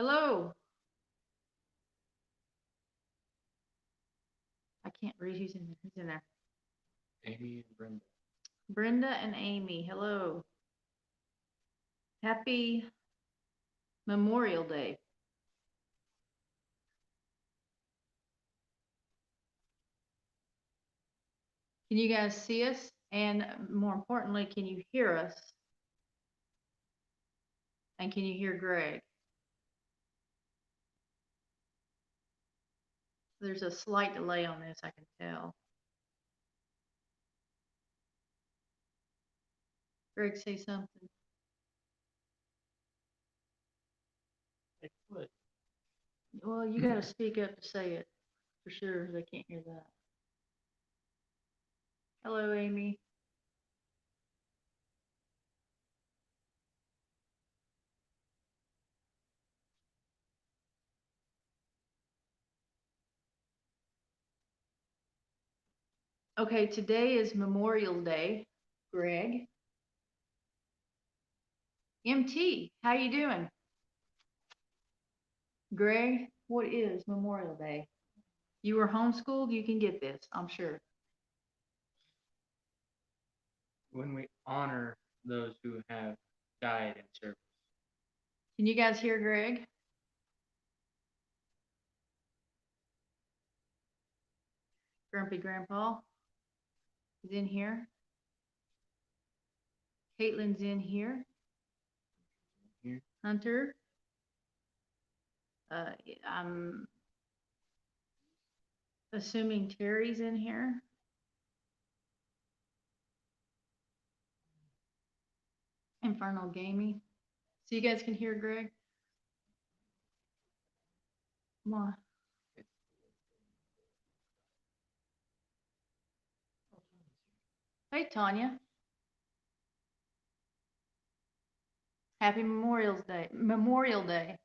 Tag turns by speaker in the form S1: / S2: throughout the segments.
S1: Hello. I can't read who's in there. Who's in there?
S2: Amy and Brenda.
S1: Brenda and Amy. Hello. Happy Memorial Day. Can you guys see us? And more importantly, can you hear us? And can you hear Greg? There's a slight delay on this, I can tell. Greg, say something.
S2: Excellent.
S1: Well, you got to speak up to say it for sure. They can't hear that. Hello, Amy. Okay, today is Memorial Day. Greg. MT, how you doing? Greg, what is Memorial Day? You were homeschooled, you can get this, I'm sure.
S2: When we honor those who have died in service.
S1: Can you guys hear Greg? Grumpy Grandpa is in here. Caitlin's in here.
S2: Here.
S1: Hunter. I'm assuming Terry's in here. Infernal Gaming. So you guys can hear Greg? Come on. Hey, Tanya. Happy Memorial Day. Memorial Day.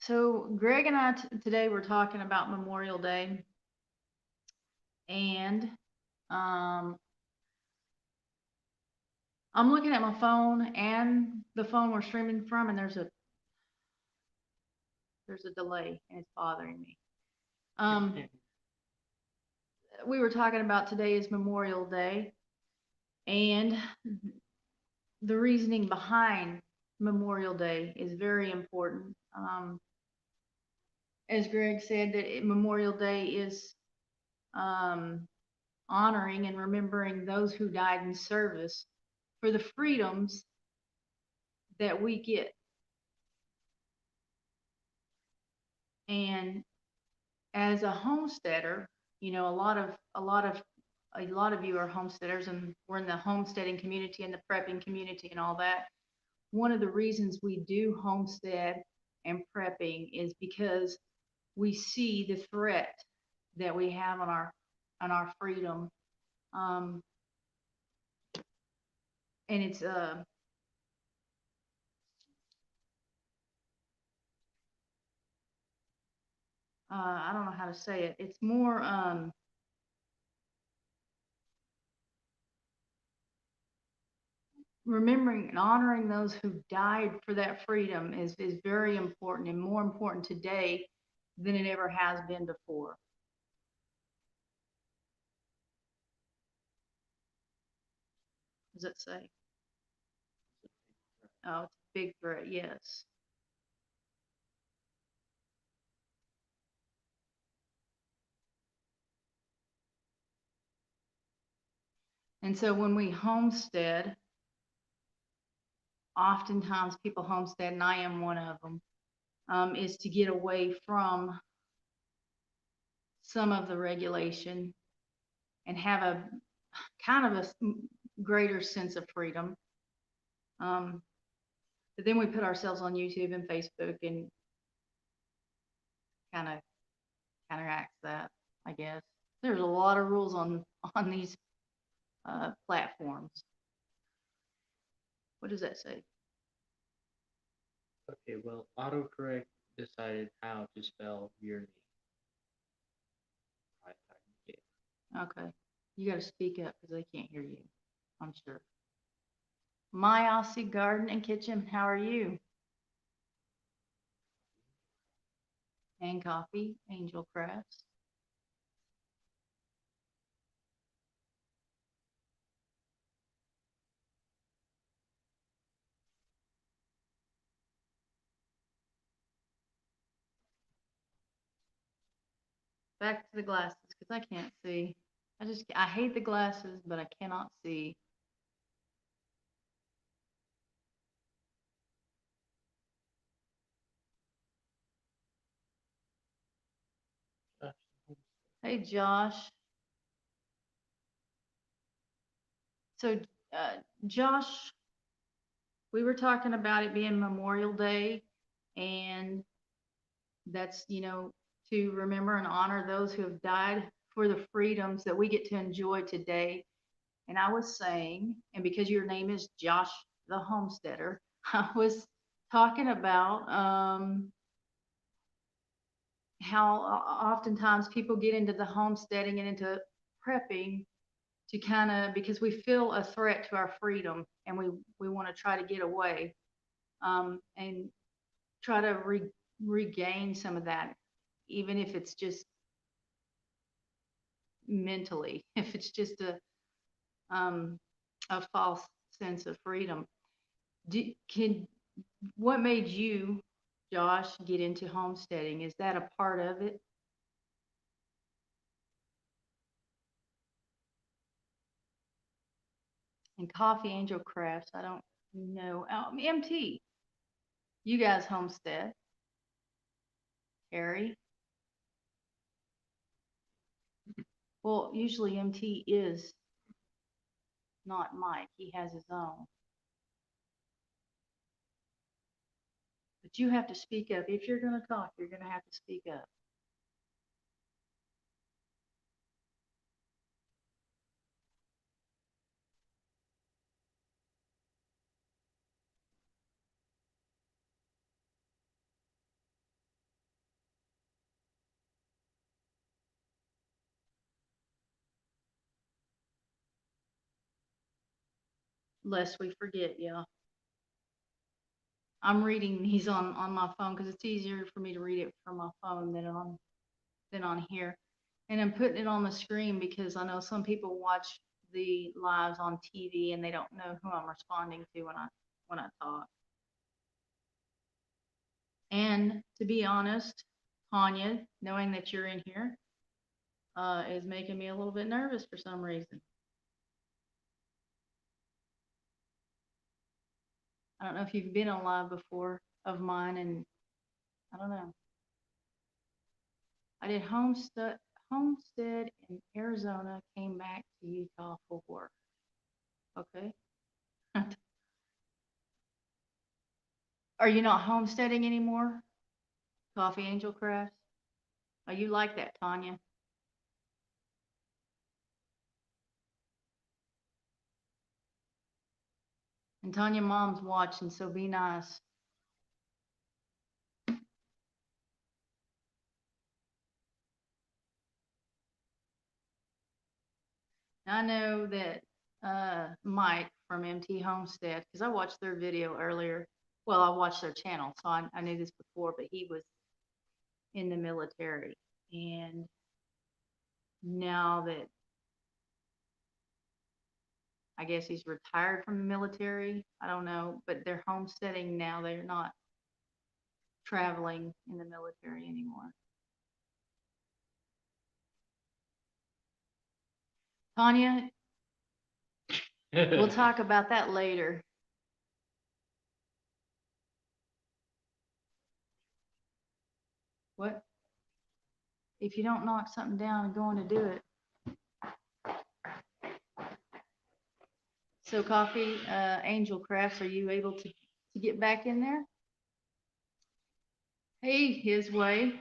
S1: So Greg and I today we're talking about Memorial Day, and um, I'm looking at my phone and the phone we're streaming from, and there's a delay, and it's bothering me. We were talking about today is Memorial Day, and the reasoning behind Memorial Day is very important. As Greg said, that Memorial Day is honoring and remembering those who died in service for the freedoms that we get. And as a homesteader, you know, a lot of you are homesteaders, and we're in the homesteading community and the prepping community and all that. One of the reasons we do homestead and prepping is because we see the threat that we have on our freedom. And it's I don't know how to say it. It's more remembering and honoring those who died for that freedom is very important, and more important today than it ever has been before. What does it say? Oh, it's a big threat, yes. And so when we homestead, oftentimes people homestead, and I am one of them, is to get away from some of the regulation and have a kind of a greater sense of freedom. But then we put ourselves on YouTube and Facebook and kind of counteracts that, I guess. There's a lot of rules on these platforms. What does that say?
S2: Okay, well, autocorrect decided how to spell your name.
S1: Okay. You got to speak up because they can't hear you, I'm sure. My Aussie Garden and Kitchen, how are you? and Coffee Angel Crafts. Back to the glasses because I can't see. I hate the glasses, but I cannot see. Hey, Josh. So, Josh, we were talking about it being Memorial Day, and that's, to remember and honor those who have died for the freedoms that we get to enjoy today. And I was saying, and because your name is Josh the Homesteader, I was talking about how oftentimes people get into the homesteading and into prepping to kind of because we feel a threat to our freedom and we want to try to get away, and try to regain some of that, even if it's just mentally, if it's just a false sense of freedom. Can What made you, Josh, get into homesteading? Is that a part of it? And Coffee Angel Crafts, I don't know. MT, you guys homestead. Harry. Well, usually MT is not Mike. He has his own. But you have to speak up. If you're going to talk, you're going to have to speak up. Lest we forget, yeah. I'm reading these on my phone because it's easier for me to read it from my phone than on here. And I'm putting it on the screen because I know some people watch the lives on TV and they don't know who I'm responding to when I talk. And to be honest, Tanya, knowing that you're in here, is making me a little bit nervous for some reason. I don't know if you've been on live before of mine, and I don't know. I did homestead in Arizona, came back to Utah for work. Okay. Are you not homesteading anymore? Coffee Angel Crafts? Oh, you like that, Tanya? And Tanya, mom's watching, so be nice. I know that Mike from MT Homestead, because I watched their video earlier. Well, I watched their channel, so I knew this before, but he was in the military. And now that I guess he's retired from the military, I don't know, but they're homesteading now. They're not traveling in the military anymore. Tanya, we'll talk about that later. What? If you don't knock something down and going to do it. So Coffee Angel Crafts, are you able to get back in there? Hey, His Way.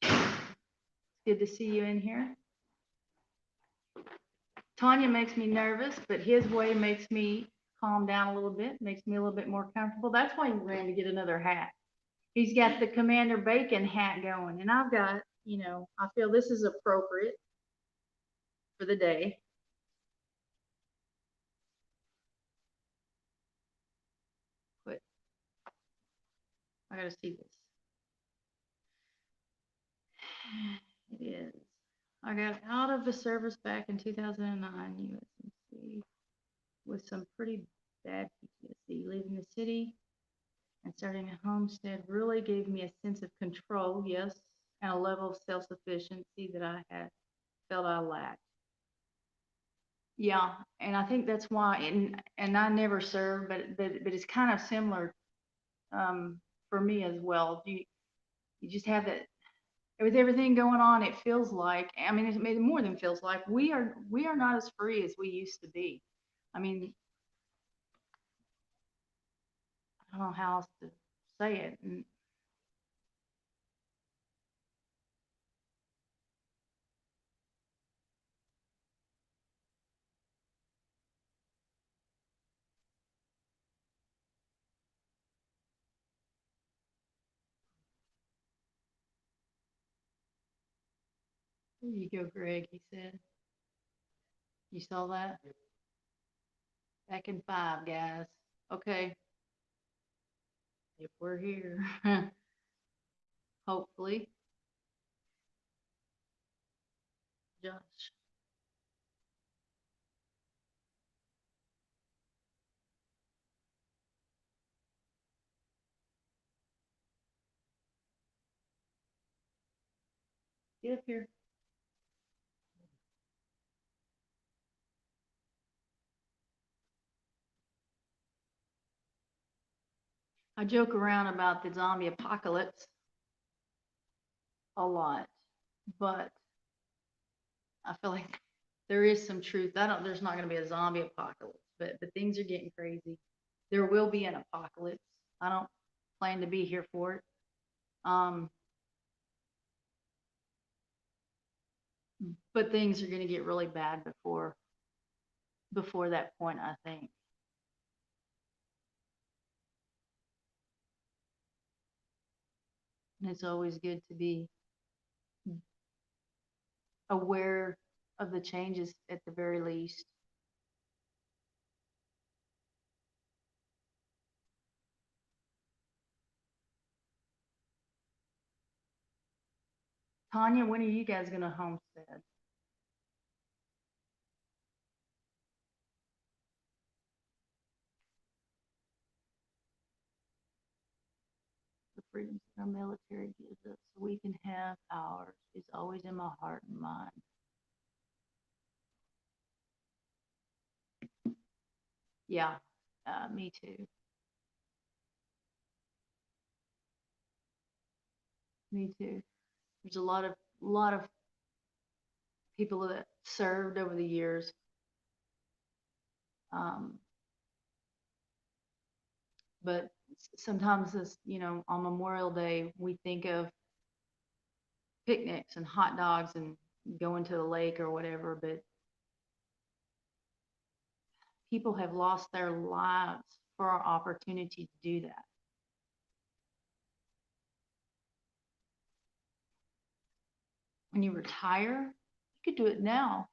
S1: Good to see you in here. Tanya makes me nervous, but His Way makes me calm down a little bit, makes me a little bit more comfortable. That's why he ran to get another hat. He's got the Commander Bacon hat going, and I've got, I feel this is appropriate for the day. But I gotta see this. It is. I got out of the service back in 2009, USMC, with some pretty bad PTSD. Leaving the city and starting a homestead really gave me a sense of control, yes, and a level of self-sufficiency that I had felt I lacked. Yeah, and I think that's why, and I never served, but it's kind of similar for me as well. You just have that with everything going on. It feels like, I mean, it's more than feels like, we are not as free as we used to be. I mean, I don't know how else to say it. And there you go, Greg. He said, you saw that back in 5, guys. Okay, if we're here, hopefully, Josh. Get up here. I joke around about the zombie apocalypse a lot, but I feel like there is some truth. There's not going to be a zombie apocalypse, but things are getting crazy. There will be an apocalypse. I don't plan to be here for it. Um, but things are going to get really bad before that point, I think. And it's always good to be aware of the changes at the very least. Tanya, when are you guys going to homestead? The freedoms that our military gives us so we can have ours is always in my heart and mind. Yeah, me too. Me too. There's a lot of people that served over the years. Um, but sometimes this, on Memorial Day, we think of picnics and hot dogs and going to the lake or whatever, but people have lost their lives for our opportunity to do that. When you retire, you could do it now.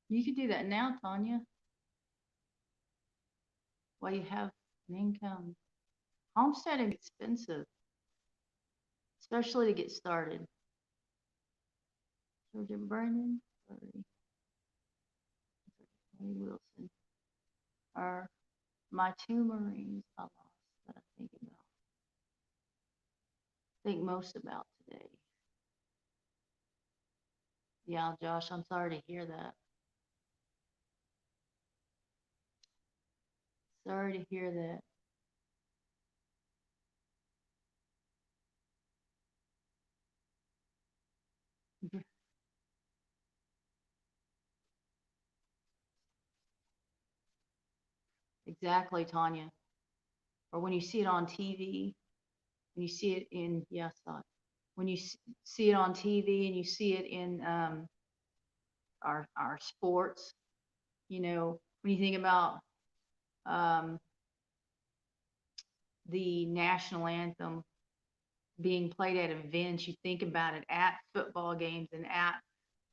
S1: You could do that now, Tanya, while you have an income. Homesteading is expensive, especially to get started. Georgia Brennan, sorry, Wilson are my 2 Marines I lost that I think most about today. Yeah, Josh, I'm sorry to hear that. Sorry to hear that. Exactly, Tanya. Or when you see it on TV, when you see it in, yes, when you see it on TV and you see it in our sports, when you think about um, the national anthem being played at events, you think about it at football games and at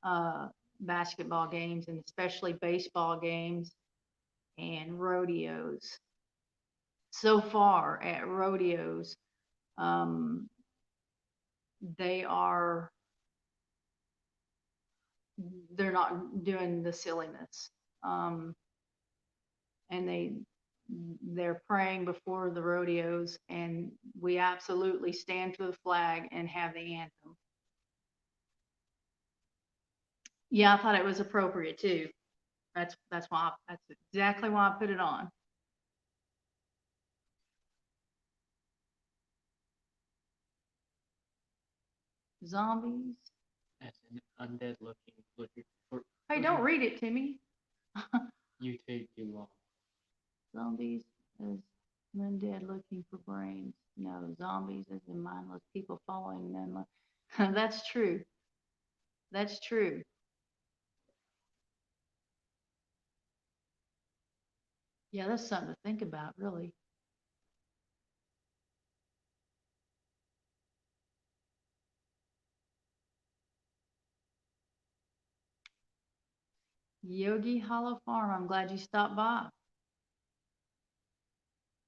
S1: uh, basketball games and especially baseball games and rodeos. so far at rodeos, um, they are, they're not doing the silliness. Um, and they're praying before the rodeos, and we absolutely stand to the flag and have the anthem. Yeah, I thought it was appropriate too. That's exactly why I put it on. Zombies.
S2: That's an undead looking for.
S1: Hey, don't read it to me.
S2: You take too long.
S1: Zombies as undead looking for brains. No, zombies as in mindless people following them. That's true. That's true. Yeah, that's something to think about, really. Yogi Hollow Farm, I'm glad you stopped by.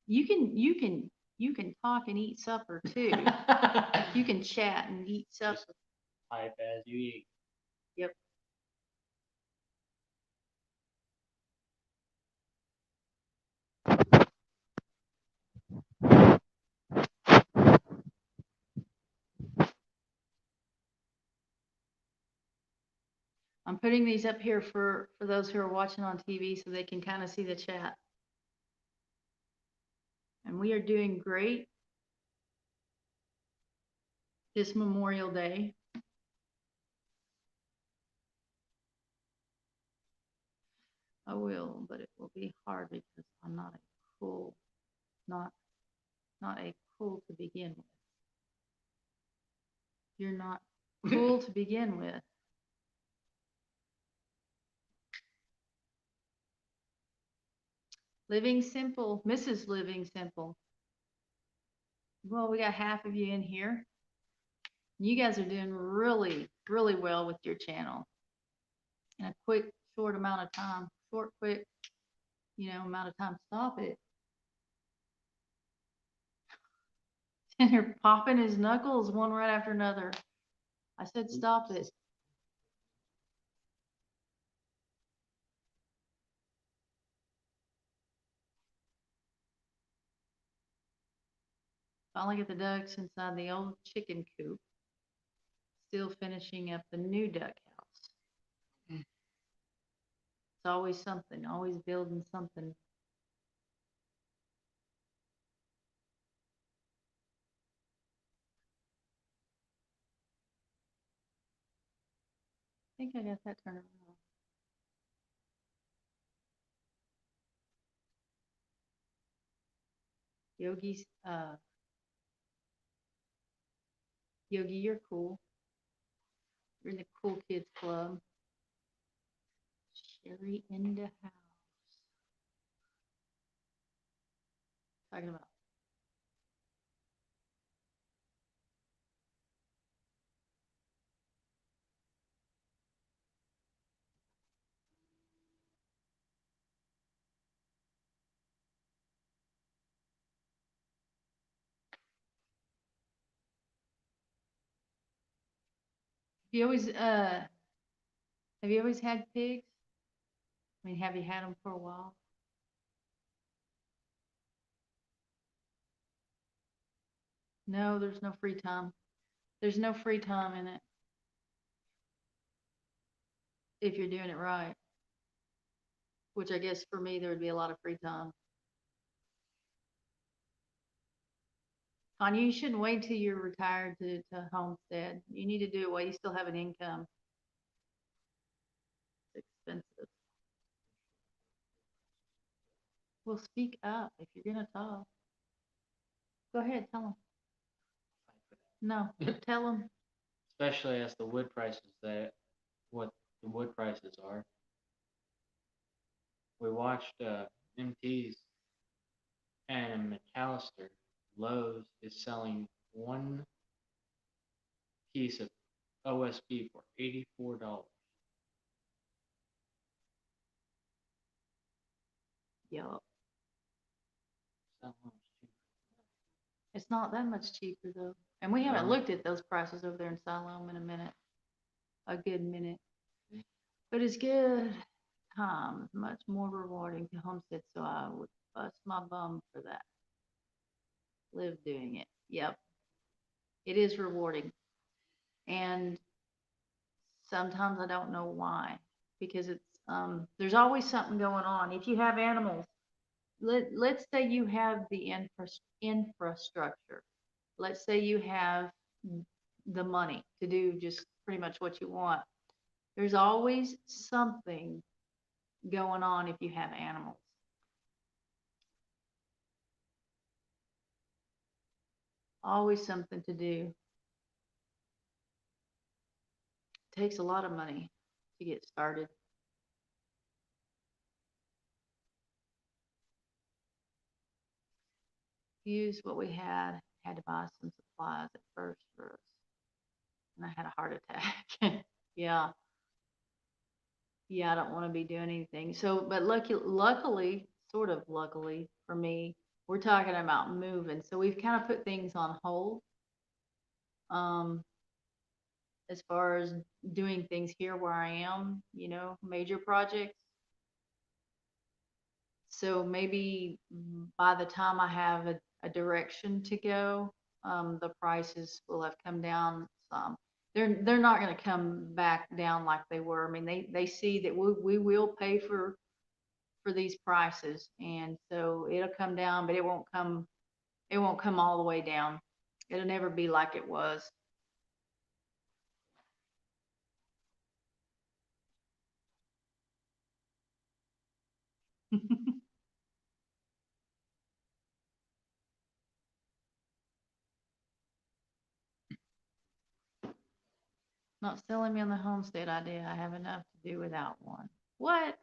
S1: You can talk and eat supper too. You can chat and eat supper.
S2: Just type as you eat.
S1: Yep. I'm putting these up here for those who are watching on TV so they can kind of see the chat. And we are doing great this Memorial Day. I will, but it will be hard because I'm not a cool, not a cool to begin with. You're not cool to begin with. Living Simple, Mrs. Living Simple. Well, we got half of you in here. You guys are doing really, really well with your channel in a quick, short amount of time. Short, quick, amount of time. Stop it. And you're popping his knuckles one right after another. I said stop it. Finally get the ducks inside the old chicken coop. Still finishing up the new duck house. It's always something, always building something. I think I got that turned around. Yogi's, Yogi, you're cool. You're in the cool kids club. Sherry in the house. Talking about. Have you always had pigs? I mean, have you had them for a while? No, there's no free time. There's no free time in it if you're doing it right. Which I guess for me, there would be a lot of free time. Tanya, you shouldn't wait till you're retired to homestead. You need to do it while you still have an income. It's expensive. Well, speak up if you're gonna talk. Go ahead, tell them. No, tell them.
S2: Especially as the wood prices what the wood prices are. We watched MT's and McAllister. Lowe's is selling one piece of OSB for $84.
S1: Yup.
S2: Selling
S1: It's not that much cheaper though. And we haven't
S2: No.
S1: looked at those prices over there in Siloam in a minute, a good minute. But it's good times, much more rewarding to homestead, so I would bust my bum for that. Live doing it. Yep, it is rewarding. And sometimes I don't know why, because there's always something going on. If you have animals, let's say you have the infrastructure. Let's say you have the money to do just pretty much what you want. There's always something going on if you have animals. Always something to do. Takes a lot of money to get started. Used what we had to buy some supplies at first for us. And I had a heart attack. Yeah. Yeah, I don't want to be doing anything. So, but luckily, sort of luckily for me, we're talking about moving. So we've kind of put things on hold. As far as doing things here where I am, major projects. So maybe by the time I have a direction to go, the prices will have come down some. They're not going to come back down like they were. I mean, they see that we will pay for these prices, and so it'll come down, but it won't come all the way down. It'll never be like it was. Not selling me on the homestead idea. I have enough to do without one. What?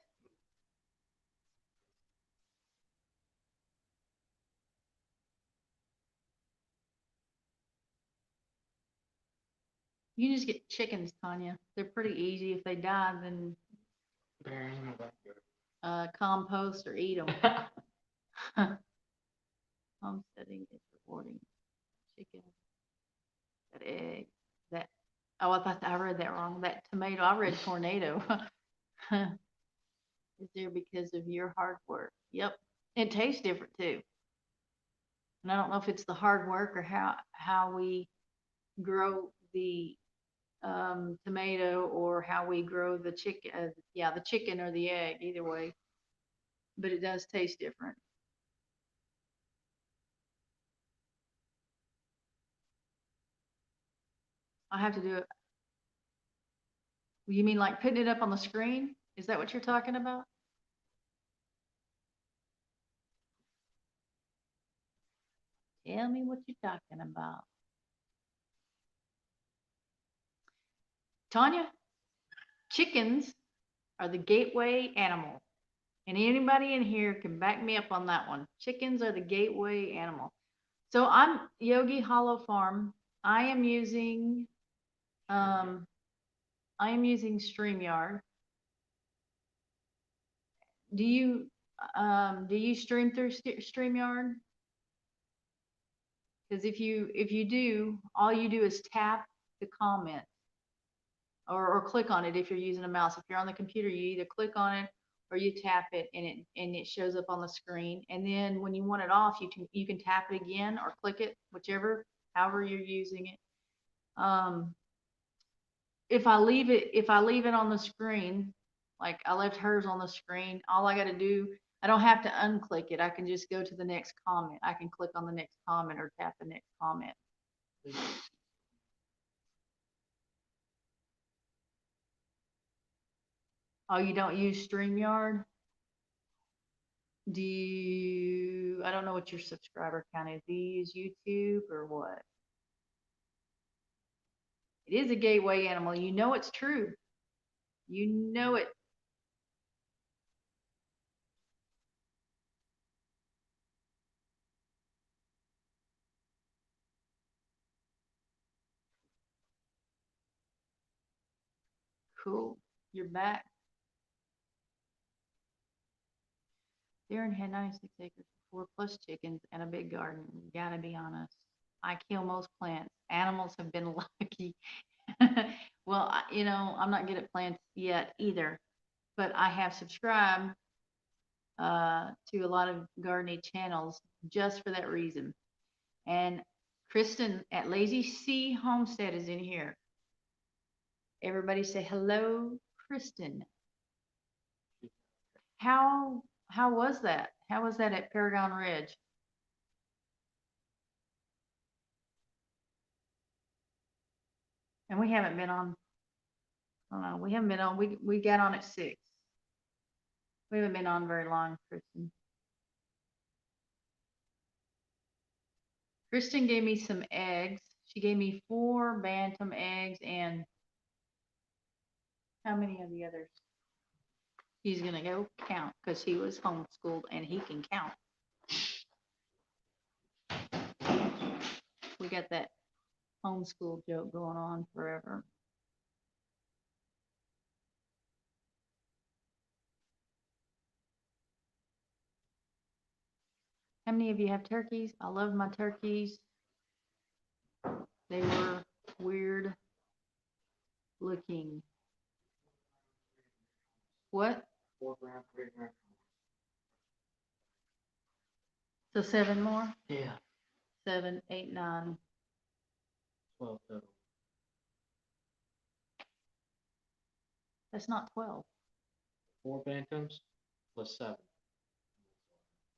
S1: You just get chickens, Tanya. They're pretty easy. If they die, then
S2: Bury 'em in the
S1: compost or eat them.
S2: backyard.
S1: Homesteading is rewarding. Chicken, that egg, that. Oh, I thought I read that wrong. That tomato. I read tornado. Is there because of your hard work? Yep. It tastes different too. And I don't know if it's the hard work or how we grow the tomato or how we grow the chicken. Yeah, the chicken or the egg, either way. But it does taste different. I have to do it. You mean like putting it up on the screen? Is that what you're talking about? Tell me what you're talking about. Tanya, chickens are the gateway animal. And anybody in here can back me up on that one. Chickens are the gateway animal. So I'm Yogi Hollow Farm. I am using um I am using StreamYard. Do you stream through StreamYard? Because if you do, all you do is tap the comment or click on it if you're using a mouse. If you're on the computer, you either click on it or you tap it and it shows up on the screen. And then when you want it off, you can tap it again or click it, however you're using it. If I leave it on the screen, like I left hers on the screen, all I got to do, I don't have to unclick it. I can just go to the next comment. I can click on the next comment or tap the next comment. Oh, you don't use StreamYard? I don't know what your subscriber count is. Do you use YouTube or what? It is a gateway animal. You know it's true. You know it. Cool. You're back. Darren had 96 acres, 4+ chickens, and a big garden. You gotta be honest. I kill most plants. Animals have been lucky. Well, I'm not good at plants yet either, but I have subscribed to a lot of gardening channels just for that reason. And Kristen at Lazy C Homestead is in here. Everybody say hello, Kristen. How was that? How was that at Paragon Ridge? And we haven't been on. I don't know. We haven't been on. We got on at 6. We haven't been on very long, Kristen. Kristen gave me some eggs. She gave me 4 bantam eggs and how many of the others? He's gonna go count because he was homeschooled and he can count. We got that homeschool joke going on forever. How many of you have turkeys? I love my turkeys. They were weird looking. What?
S2: 4 grand, 3 grand.
S1: So 7 more?
S2: Yeah.
S1: 7, 8, 9.
S2: 12 total.
S1: That's not 12.
S2: 4 bantams plus 7.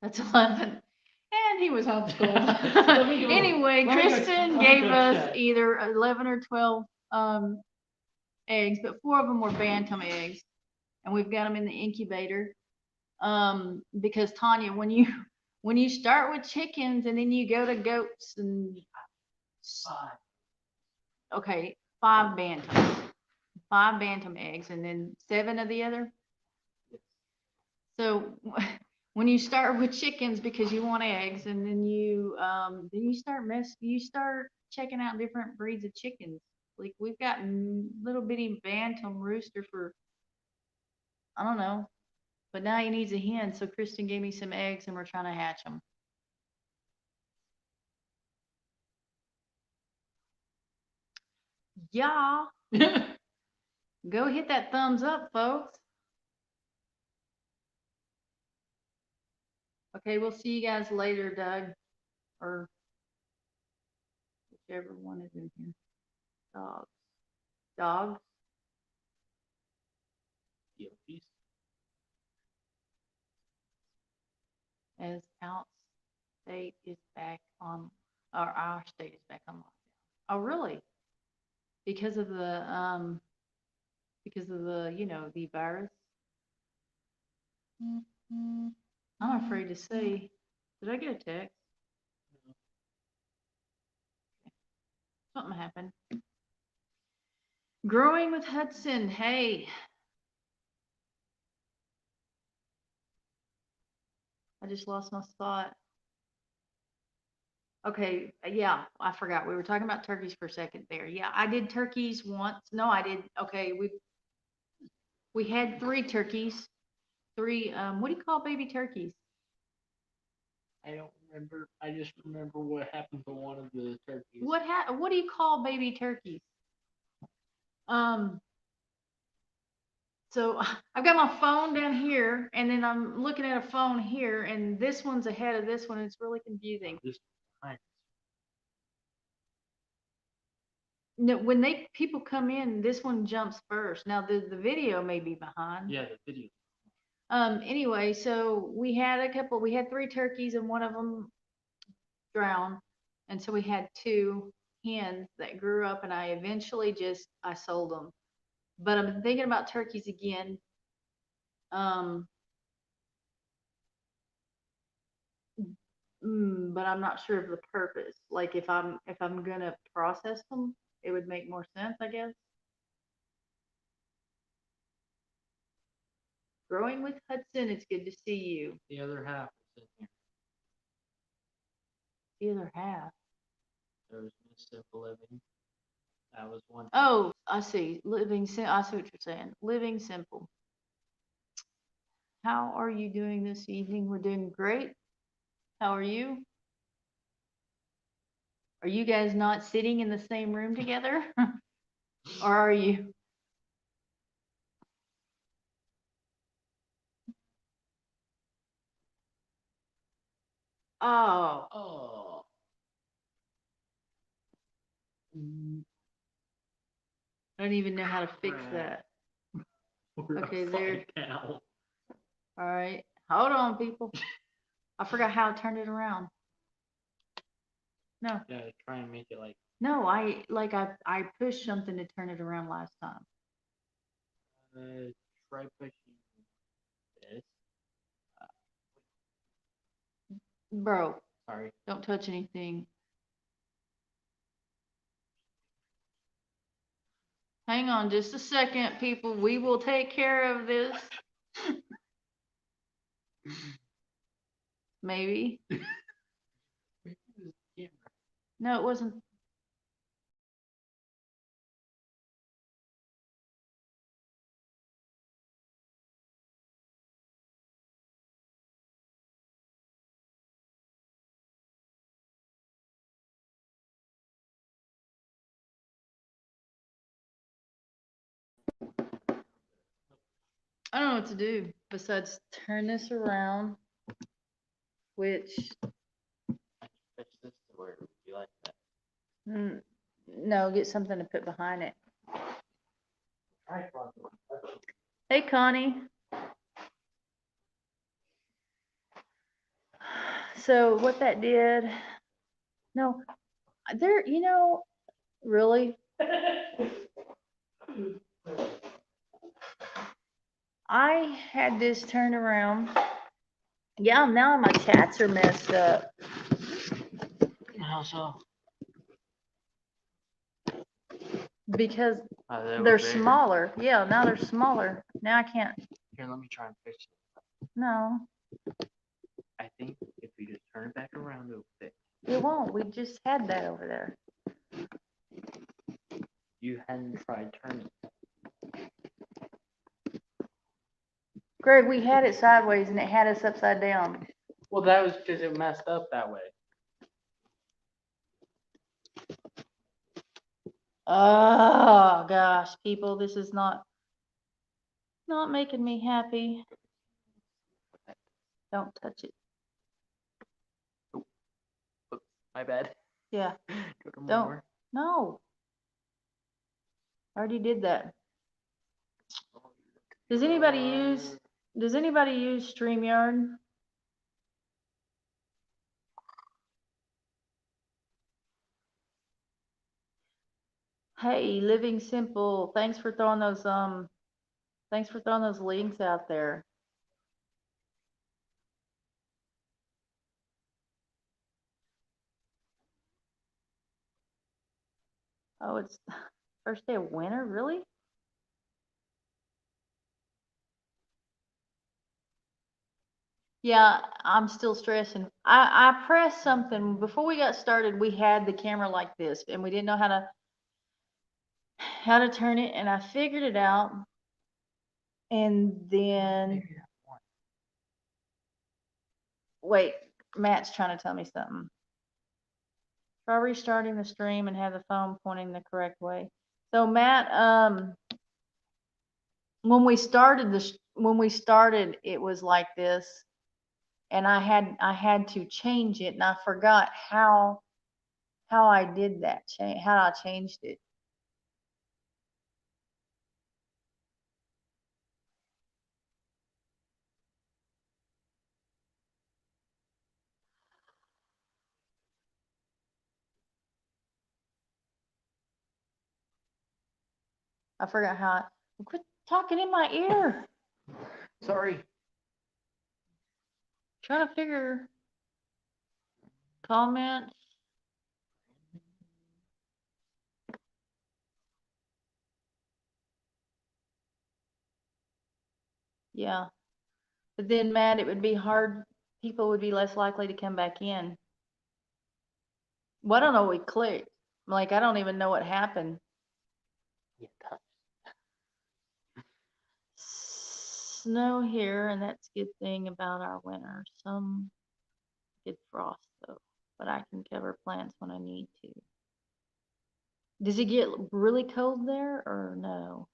S1: That's 11. And he was homeschooled.
S2: Let me go-
S1: Anyway,
S2: let me go-
S1: Kristen
S2: let me
S1: gave
S2: go
S1: us
S2: check.
S1: either 11 or 12 eggs, but 4 of them were bantam eggs, and we've got them in the incubator. Because Tanya, when you start with chickens and then you go to goats and 5 bantams, 5 bantam eggs, and then 7 of the other. So when you start with chickens because you want eggs, and then you start checking out different breeds of chickens. Like we've got little bitty bantam rooster for, I don't know, but now he needs a hen. So Kristen gave me some eggs and we're trying to hatch them. Yeah. Go hit that thumbs up, folks. Okay, we'll see you guys later, Doug, or whichever one is in here. Dogs.
S2: Yokis.
S1: As our state is back on, or our state is back on lockdown. Oh, really? Because of the the virus. I'm afraid to say. Did I get a text? Something happened. Growing with Hudson. Hey. I just lost my spot. Okay, yeah, I forgot. We were talking about turkeys for a second there. Yeah, I did turkeys once. No, I did. Okay, we had 3 turkeys. 3, what do you call baby turkeys?
S2: I don't remember. I just remember what happened to one of the turkeys.
S1: What do you call baby turkeys? So I've got my phone down here, and then I'm looking at a phone here, and this one's ahead of this one. It's really confusing.
S2: This behind.
S1: No, when people come in, this one jumps first. Now the video may be behind.
S2: Yeah, the video.
S1: Anyway, so we had 3 turkeys and one of them drowned. And so we had 2 hens that grew up, and I sold them. But I'm thinking about turkeys again. But I'm not sure of the purpose. Like if I'm gonna process them, it would make more sense, I guess. Growing with Hudson, it's good to see you.
S2: The other half is in here.
S1: The other half.
S2: There was Miss Simple Living. That was one.
S1: Oh, I see. I see what you're saying. Living simple. How are you doing this evening? We're doing great. How are you? Are you guys not sitting in the same room together? Or are you? Oh,
S2: Oh.
S1: I don't even know how to fix
S2: Crap.
S1: that.
S2: We're
S1: Okay,
S2: upside down.
S1: All right. Hold on, people. I forgot how to turn it around. No,
S2: Yeah, try and make it like.
S1: no, I pushed something to turn it around last time.
S2: Try pushing this.
S1: Bro,
S2: Sorry.
S1: don't touch anything. Hang on just a second, people. We will take care of this. Maybe. No, it wasn't. I don't know what to do besides turn this around, which,
S2: Fix this to where it would be like that.
S1: no, get something to put behind it.
S2: Tripod.
S1: Hey, Connie. So what that did, no, there, really, I had this turned around. Yeah, now my chats are messed up
S2: How so?
S1: because
S2: They
S1: they're
S2: were bigger.
S1: smaller. Yeah, now they're smaller. Now I can't,
S2: Here, let me try and fix it.
S1: no,
S2: I think if we just turn it back around, it'll fit.
S1: it won't. We just had that over there.
S2: You hadn't tried turning.
S1: Greg, we had it sideways and it had us upside down.
S2: Well, that was because it messed up that way.
S1: Oh gosh, people, this is not making me happy. Don't touch it.
S2: Oops, my bad.
S1: Yeah,
S2: Go to
S1: don't.
S2: more.
S1: No. I already did that. Does anybody use StreamYard? Hey, Living Simple, thanks for throwing those links out there. Oh, it's first day of winter, really? Yeah, I'm still stressing. I pressed something before we got started. We had the camera like this and we didn't know how to turn it, and I figured it out. And then
S2: Maybe that one.
S1: wait, Matt's trying to tell me something. Try restarting the stream and have the phone pointing the correct way. So Matt, when we started it was like this, and I had to change it, and I forgot how I did that, how I changed it. I forgot how. Quit talking in my ear.
S2: Sorry.
S1: Trying to figure comments. Yeah. But then, Matt, it would be hard. People would be less likely to come back in. Well, I don't know what we clicked. Like, I don't even know what happened.
S2: Yeah, touch.
S1: Snow here, and that's a good thing about our winter. Some good frost, though. But I can cover plants when I need to. Does it get really cold there or no?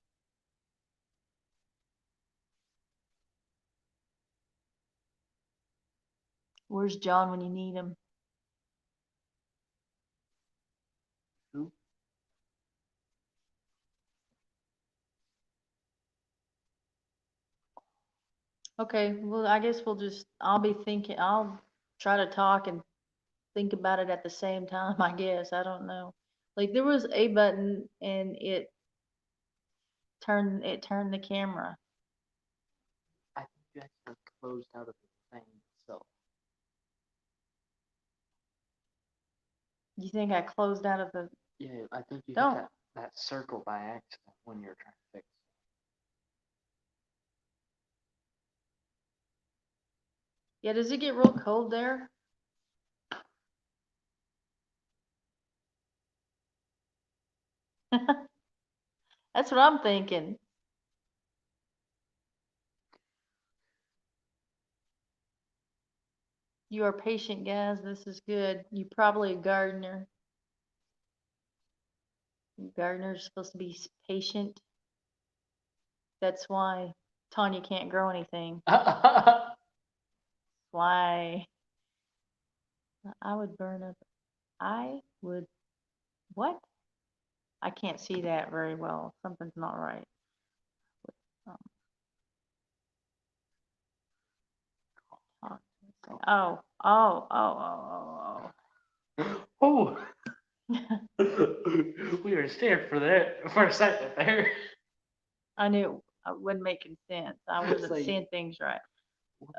S1: Where's John when you need him?
S2: Who?
S1: Okay, well, I guess I'll be thinking, I'll try to talk and think about it at the same time, I guess. I don't know. Like there was a button and it turned the camera.
S2: I think you guys are closed out of the thing itself.
S1: You think I closed out of the,
S2: Yeah, I think you hit
S1: don't.
S2: that circle by accident when you're trying to fix
S1: Yeah, does it get real cold there? That's what I'm thinking. You are patient, guys. This is good. You probably a gardener. Gardeners supposed to be patient. That's why Tanya can't grow anything.
S2: it.
S1: Why I would burn up. I would, what? I can't see that very well. Something's not right. Um, oh, oh, oh, oh,
S2: Oh,
S1: oh.
S2: we were scared for that for a second there.
S1: I knew I wasn't making sense. I
S2: It's
S1: wasn't
S2: like,
S1: seeing things right.
S2: what?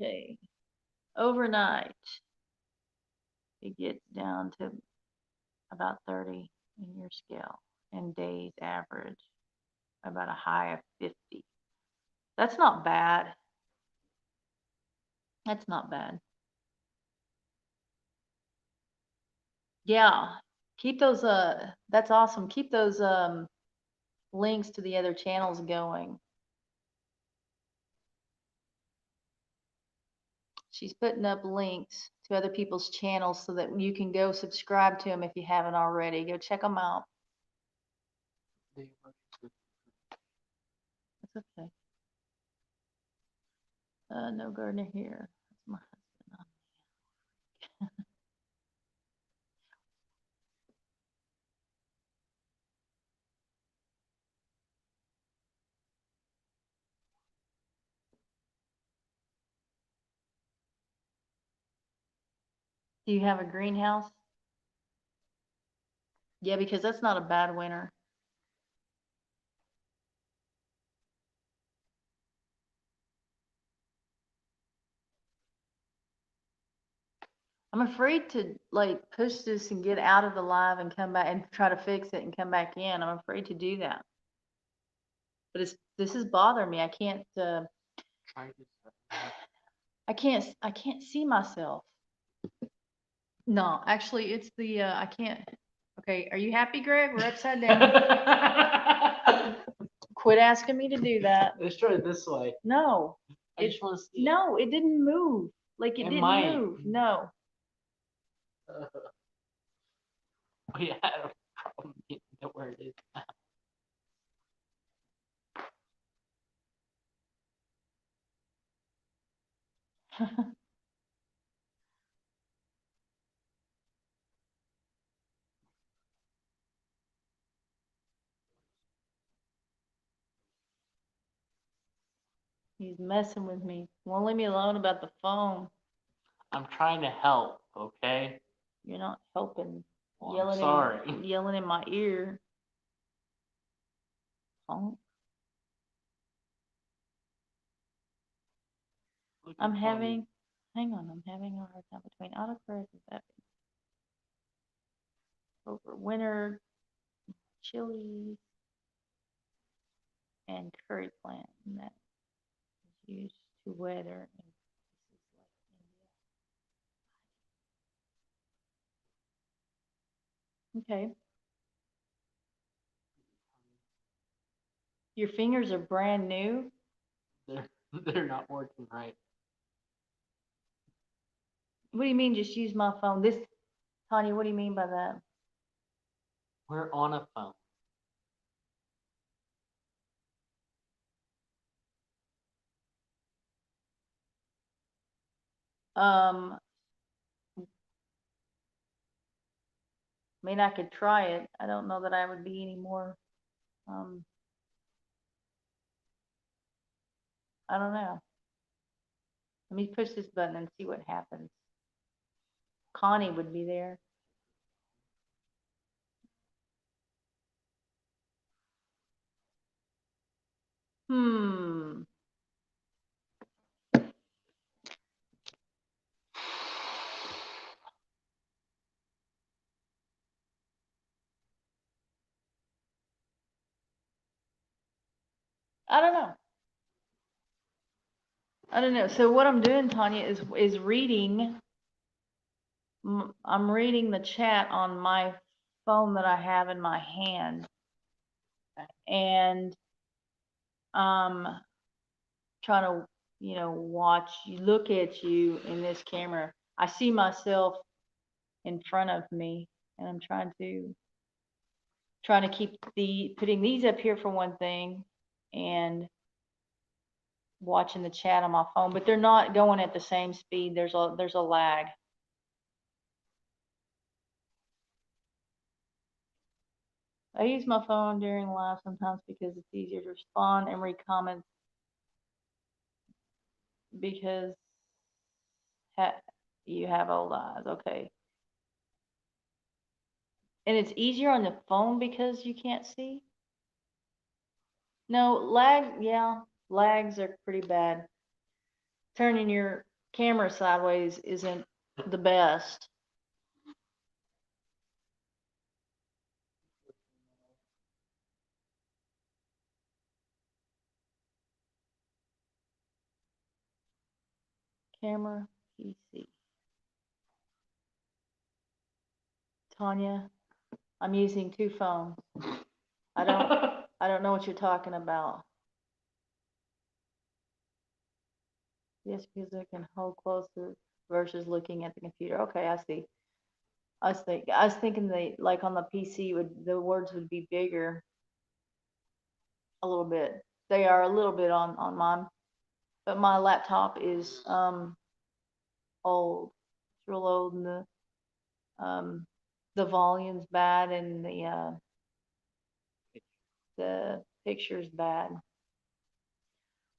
S1: Okay. Overnight, it gets down to about 30 in your scale, and days average about a high of 50. That's not bad. That's not bad. Yeah. Keep those that's awesome. Keep those links to the other channels going. She's putting up links to other people's channels so that you can go subscribe to them if you haven't already. Go check them out. That's okay. No gardener here. That's my husband. Do you have a greenhouse? Yeah, because that's not a bad winter. I'm afraid to like push this and get out of the live and come back and try to fix it and come back in. I'm afraid to do that. But this is bothering me. I can't see myself. No, actually it's the I can't. Okay, are you happy, Greg? We're upside down. Quit asking me to do that.
S2: Let's try it this way.
S1: No.
S2: I just want to see.
S1: No, it didn't move. Like it
S2: It
S1: didn't
S2: might.
S1: move. No.
S2: We had a problem getting to where it is now.
S1: He's messing with me. Won't leave me alone about the phone.
S2: I'm trying to help, okay?
S1: You're not helping.
S2: Well, I'm sorry.
S1: Yelling in my ear. Honk. I'm having a hard time between autocorrect and that over winter chili and curry plant, and that is used to weather in places like India. Okay. Your fingers are brand new.
S2: They're not working right.
S1: What do you mean just use my phone? Tanya, what do you mean by that?
S2: We're on a phone.
S3: I mean, I could try it. I don't know that I would be any more, I don't know. Let me push this button and see what happens. Connie would be there. Hmm. I don't know. I don't know. So what I'm doing, Tanya, is reading. I'm reading the chat on my phone that I have in my hand, and trying to, watch you, look at you in this camera. I see myself in front of me, and I'm trying to keep putting these up here for one thing, and watching the chat on my phone, but they're not going at the same speed. There's a lag. I use my phone during live sometimes because it's easier to respond and read comments because you have old eyes. Okay. And it's easier on the phone because you can't see? No, yeah, lags are pretty bad. Turning your camera sideways isn't the best. Camera, PC. Tanya, I'm using two phones. I don't know what you're talking about. Yes, because I can hold closer versus looking at the computer. Okay, I see. I was thinking like on the PC the words would be bigger a little bit. They are a little bit on mine, but my laptop is old. It's real old, and the volume's bad, and the picture's bad.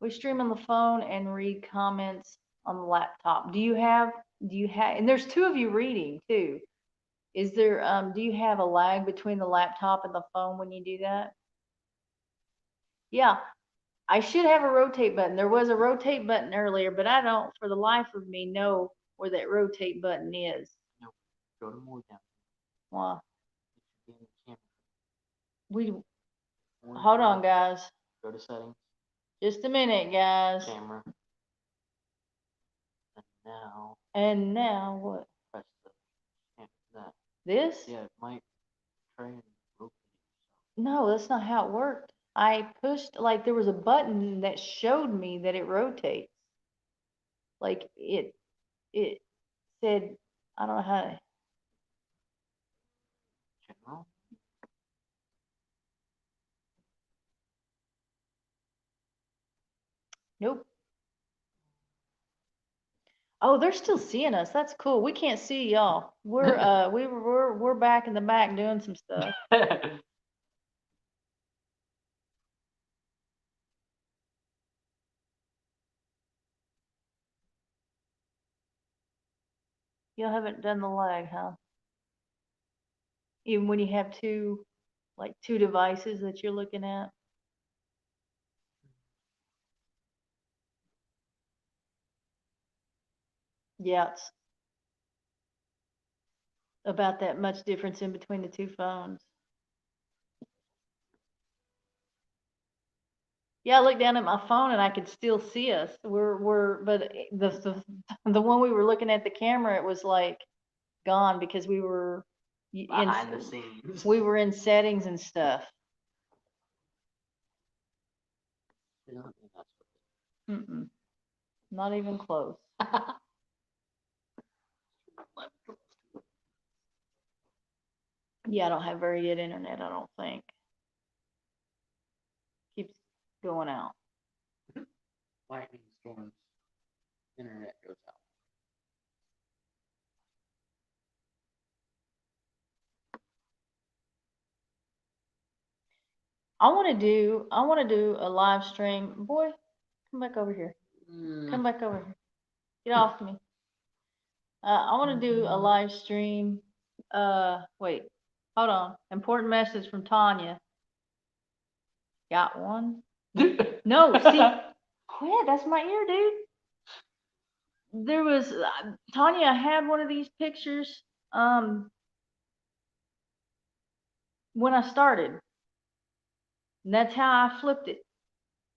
S3: We stream on the phone and read comments on the laptop. Do you have, and there's two of you reading too. Is there, do you have a lag between the laptop and the phone when you do that? Yeah, I should have a rotate button. There was a rotate button earlier, but I don't, for the life of me, know where that rotate button is.
S2: No, go to more down.
S3: Well,
S2: It should be in the camera.
S3: Hold on, guys.
S2: Go to settings.
S3: Just a minute, guys.
S2: Camera. And
S3: now what?
S2: press that.
S3: This?
S2: Yeah, it might try and rotate.
S3: No, that's not how it worked. I pushed, like, there was a button that showed me that it rotates. Like, it said, I don't know how to.
S2: General.
S3: Nope. Oh, they're still seeing us. That's cool. We can't see y'all. We're back in the back doing some stuff. Y'all haven't done the lag, huh? Even when you have two devices that you're looking at. Yeah, it's about that much difference in between the two phones. Yeah, I looked down at my phone and I could still see us. But the one we were looking at the camera, it was like gone because we were
S2: behind the scenes.
S3: We were in settings and stuff. Mm-mm. Not even close. Yeah, I don't have very good internet, I don't think. Keeps going out.
S2: Lightning storms, internet goes out.
S3: I wanna do a live stream. Boy, come back over here. Come back over here. Get off me. I wanna do a live stream. Wait, hold on. Important message from Tanya. Got one? No, see, quit, that's my ear, dude. There was, Tanya had one of these pictures, when I started. And that's how I flipped it.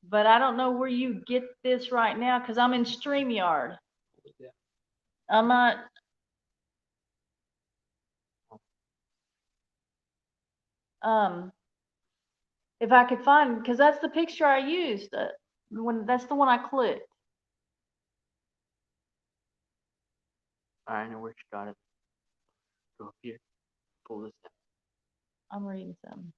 S3: But I don't know where you get this right now, cause I'm in StreamYard.
S2: Yeah.
S3: I'm not. If I could find, cause that's the picture I used, that's the one I clicked.
S2: I know where she got it. Go up here. Pull this down.
S3: I'm reading something.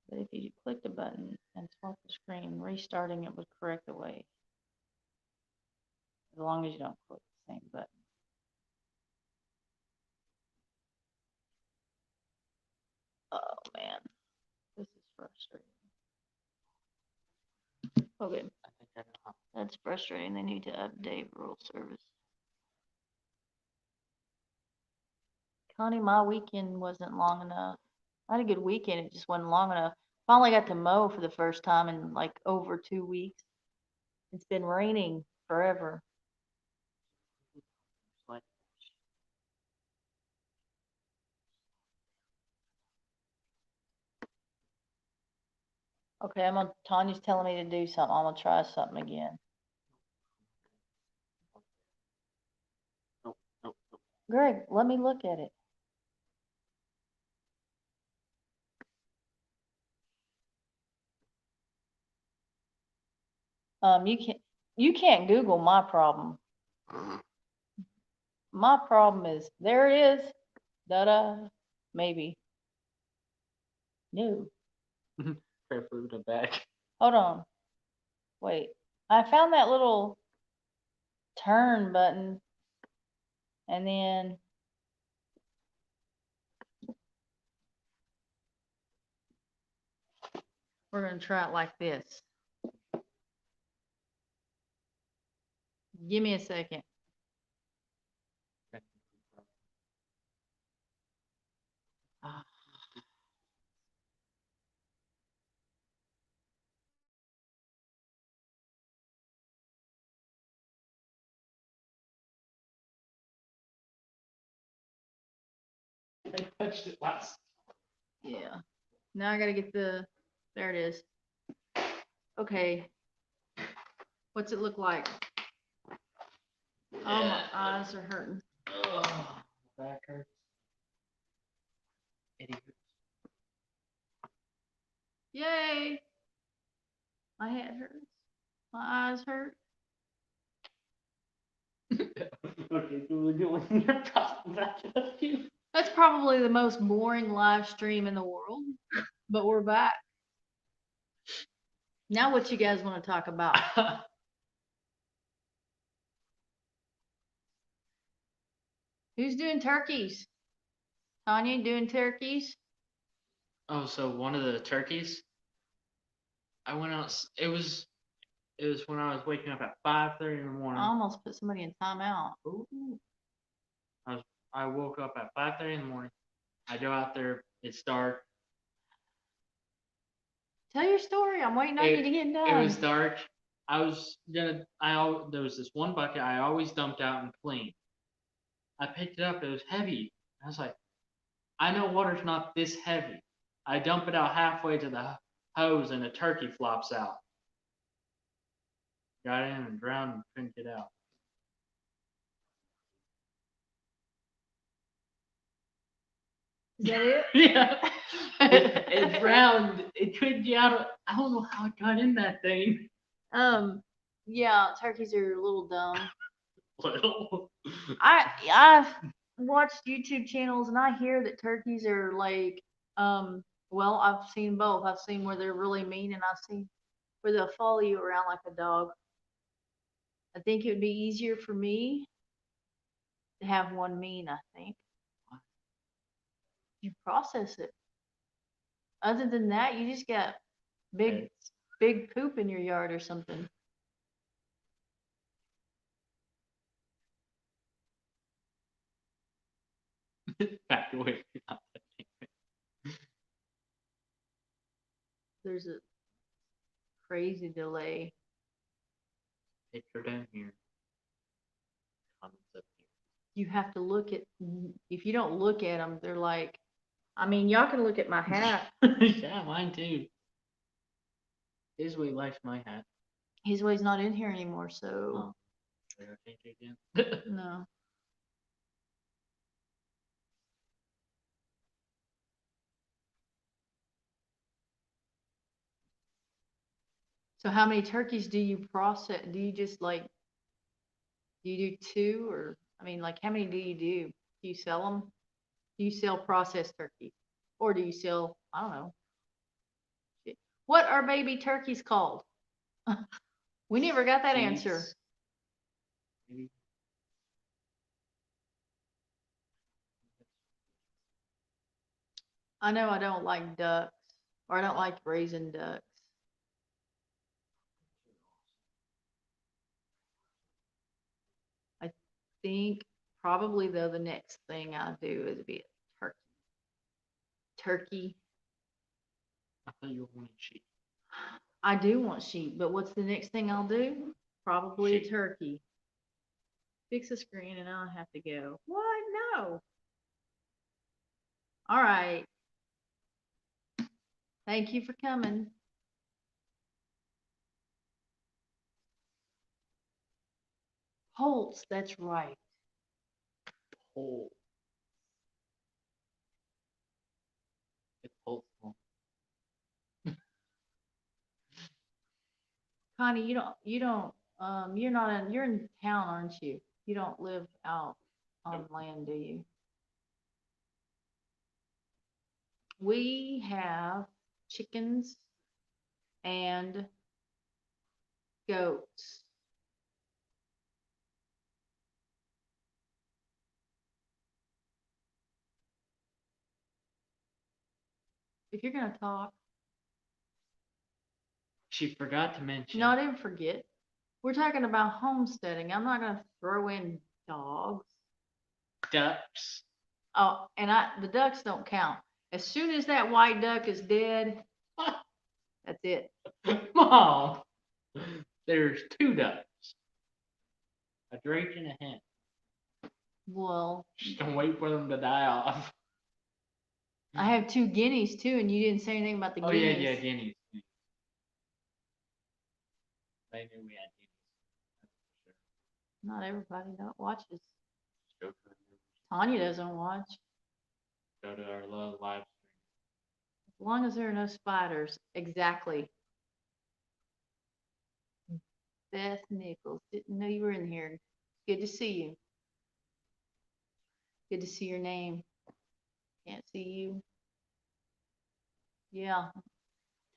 S3: But if you click the button and swap the screen, restarting it would correct the way. As long as you don't click the same button. Oh man, this is frustrating. Okay,
S2: I think I know how.
S3: that's frustrating. They need to update rural service. Connie, my weekend wasn't long enough. I had a good weekend, it just wasn't long enough. Finally got to mow for the first time in like over 2 weeks. It's been raining forever.
S2: Like,
S3: Okay, Tanya's telling me to do something. I'm gonna try something again.
S2: nope, nope, nope.
S3: Greg, let me look at it. You can't Google my problem. My problem is, there it is. Da-da, maybe. No,
S2: Carefully with the bag.
S3: hold on. Wait, I found that little turn button and then we're gonna try it like this. Give me a second. Ah.
S2: I touched it last.
S3: Yeah. Now I gotta get there it is. Okay. What's it look like? Oh, my eyes are hurting.
S2: Oh, back hurts. Eddie hurts.
S3: Yay. My head hurts. My eyes hurt.
S2: Okay, so we're doing your problem back up you.
S3: That's probably the most boring live stream in the world, but we're back. Now what you guys want to talk about? Who's doing turkeys? Tanya doing turkeys?
S2: Oh, so one of the turkeys, I went out. It was when I was waking up at 5:30 in the
S3: I
S2: morning.
S3: almost put somebody in timeout.
S2: Ooh. I woke up at 5:30 in the morning. I go out there. It's dark.
S3: Tell your story. I'm waiting on you to get done.
S2: It was dark. I was gonna. There was this one bucket I always dumped out and cleaned. I picked it up. It was heavy. I was like, I know water's not this heavy. I dump it out halfway to the hose and a turkey flops out. Got in and drowned and couldn't get out.
S3: Is that it?
S2: Yeah. It drowned. It couldn't get out. I don't know how it got in that thing.
S3: Yeah, turkeys are a little dumb.
S2: little.
S3: I've watched YouTube channels and I hear that turkeys are like, well, I've seen both. I've seen where they're really mean and I've seen where they'll follow you around like a dog. I think it would be easier for me to have one mean, I think. You process it. Other than that, you just got big,
S2: Okay.
S3: big poop in your yard or something.
S2: Back away.
S3: There's a crazy delay.
S2: Picture down here. Comments up
S3: You have to look at, if you don't look at them, they're like, I mean, y'all can look at my hat.
S2: here. Yeah, mine too. His way likes my hat.
S3: His way's not in here anymore, so
S2: Oh, I gotta change it again.
S3: no. So how many turkeys do you process? Do you just like, do you do two or, I mean, like how many do you do? Do you sell them? Do you sell processed turkeys? Or do you sell, I don't know. Shit. What are baby turkeys called? We never got that answer.
S2: Geese. Maybe.
S3: I know I don't like ducks, or I don't like raising ducks. I think probably though the next thing I'll do is be a turkey. Turkey.
S2: I thought you were wanting sheep.
S3: I do want sheep, but what's the next thing I'll do? Probably a
S2: Sheep.
S3: turkey. Fix the screen and I'll have to go. What? No. All right. Thank you for coming. Holtz, that's right.
S2: Pole. It's hopeful.
S3: Connie, you're not in, you're in town, aren't you? You don't live out on
S2: Nope.
S3: land, do you? We have chickens and goats. If you're gonna talk,
S2: She forgot to mention
S3: no, I didn't forget. We're talking about homesteading. I'm not gonna throw in dogs.
S2: ducks.
S3: Oh, and the ducks don't count. As soon as that white duck is dead, that's it.
S2: Mom, there's two ducks. A drake and a hen.
S3: Well,
S2: Just don't wait for them to die off.
S3: I have two guineas too, and you didn't say anything about the
S2: Oh yeah,
S3: guineas.
S2: yeah, guineas. I knew we had guineas.
S3: Not everybody watches.
S2: That's for sure.
S3: Tanya doesn't watch.
S2: Go to our live stream.
S3: As long as there are no spiders. Exactly. Beth Nichols, didn't know you were in here. Good to see you. Good to see your name. Can't see you. Yeah.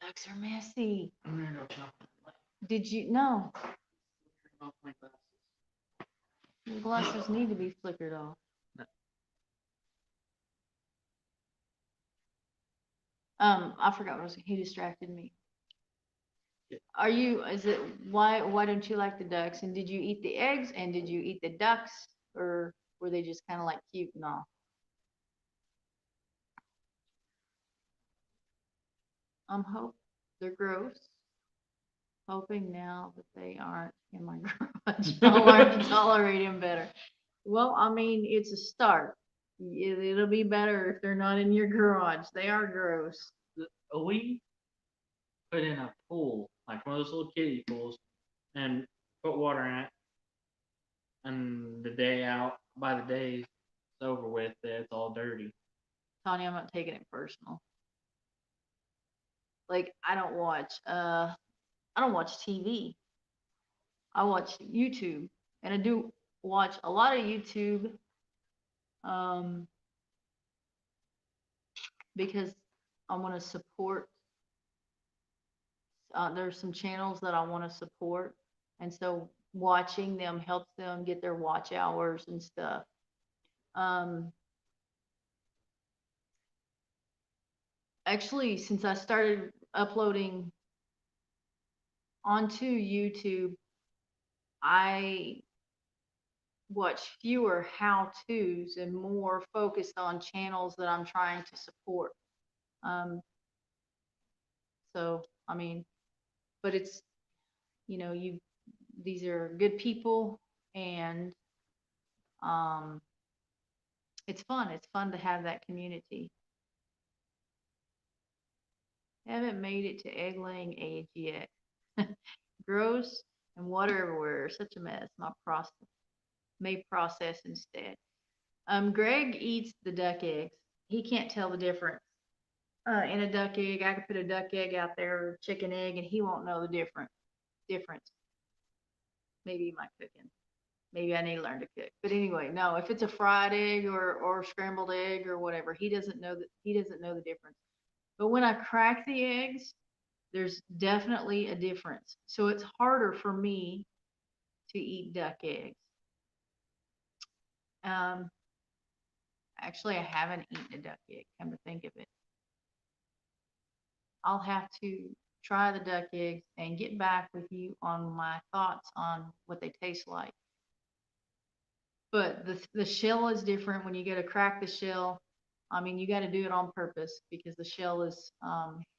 S3: Ducks are messy.
S2: I'm gonna go turn off my light.
S3: Did you? No.
S2: Turn off my glasses.
S3: Your glasses need to be flickered off.
S2: No.
S3: I forgot what I was, he distracted me.
S2: Yeah.
S3: Why don't you like the ducks? And did you eat the eggs and did you eat the ducks or were they just kind of like cute and all? Hope they're gross. Hoping now that they aren't in my garage, I'll learn to tolerate them better. Well, I mean, it's a start. It'll be better if they're not in your garage. They are gross.
S2: We put in a pool, like one of those little kiddie pools, and put water in it. And the day out, by the day it's over with, it's all dirty.
S3: Tanya, I'm not taking it personal. Like I don't watch TV. I watch YouTube and I do watch a lot of YouTube, because I want to support. There's some channels that I want to support, and so watching them helps them get their watch hours and stuff. Actually, since I started uploading onto YouTube, I watch fewer how-tos and more focused on channels that I'm trying to support. So, I mean, but it's, these are good people, and it's fun. It's fun to have that community. Haven't made it to egg laying age yet. Gross and water everywhere. Such a mess. My process may process instead. Greg eats the duck eggs. He can't tell the difference. In a duck egg, I could put a duck egg out there, or chicken egg, and he won't know the difference. Maybe my cooking. Maybe I need to learn to cook. But anyway, no, if it's a fried egg or scrambled egg or whatever, he doesn't know the difference. But when I crack the eggs, there's definitely a difference. So it's harder for me to eat duck eggs. Actually, I haven't eaten a duck egg, come to think of it. I'll have to try the duck eggs and get back with you on my thoughts on what they taste like. But the shell is different when you go to crack the shell. I mean, you got to do it on purpose because the shell is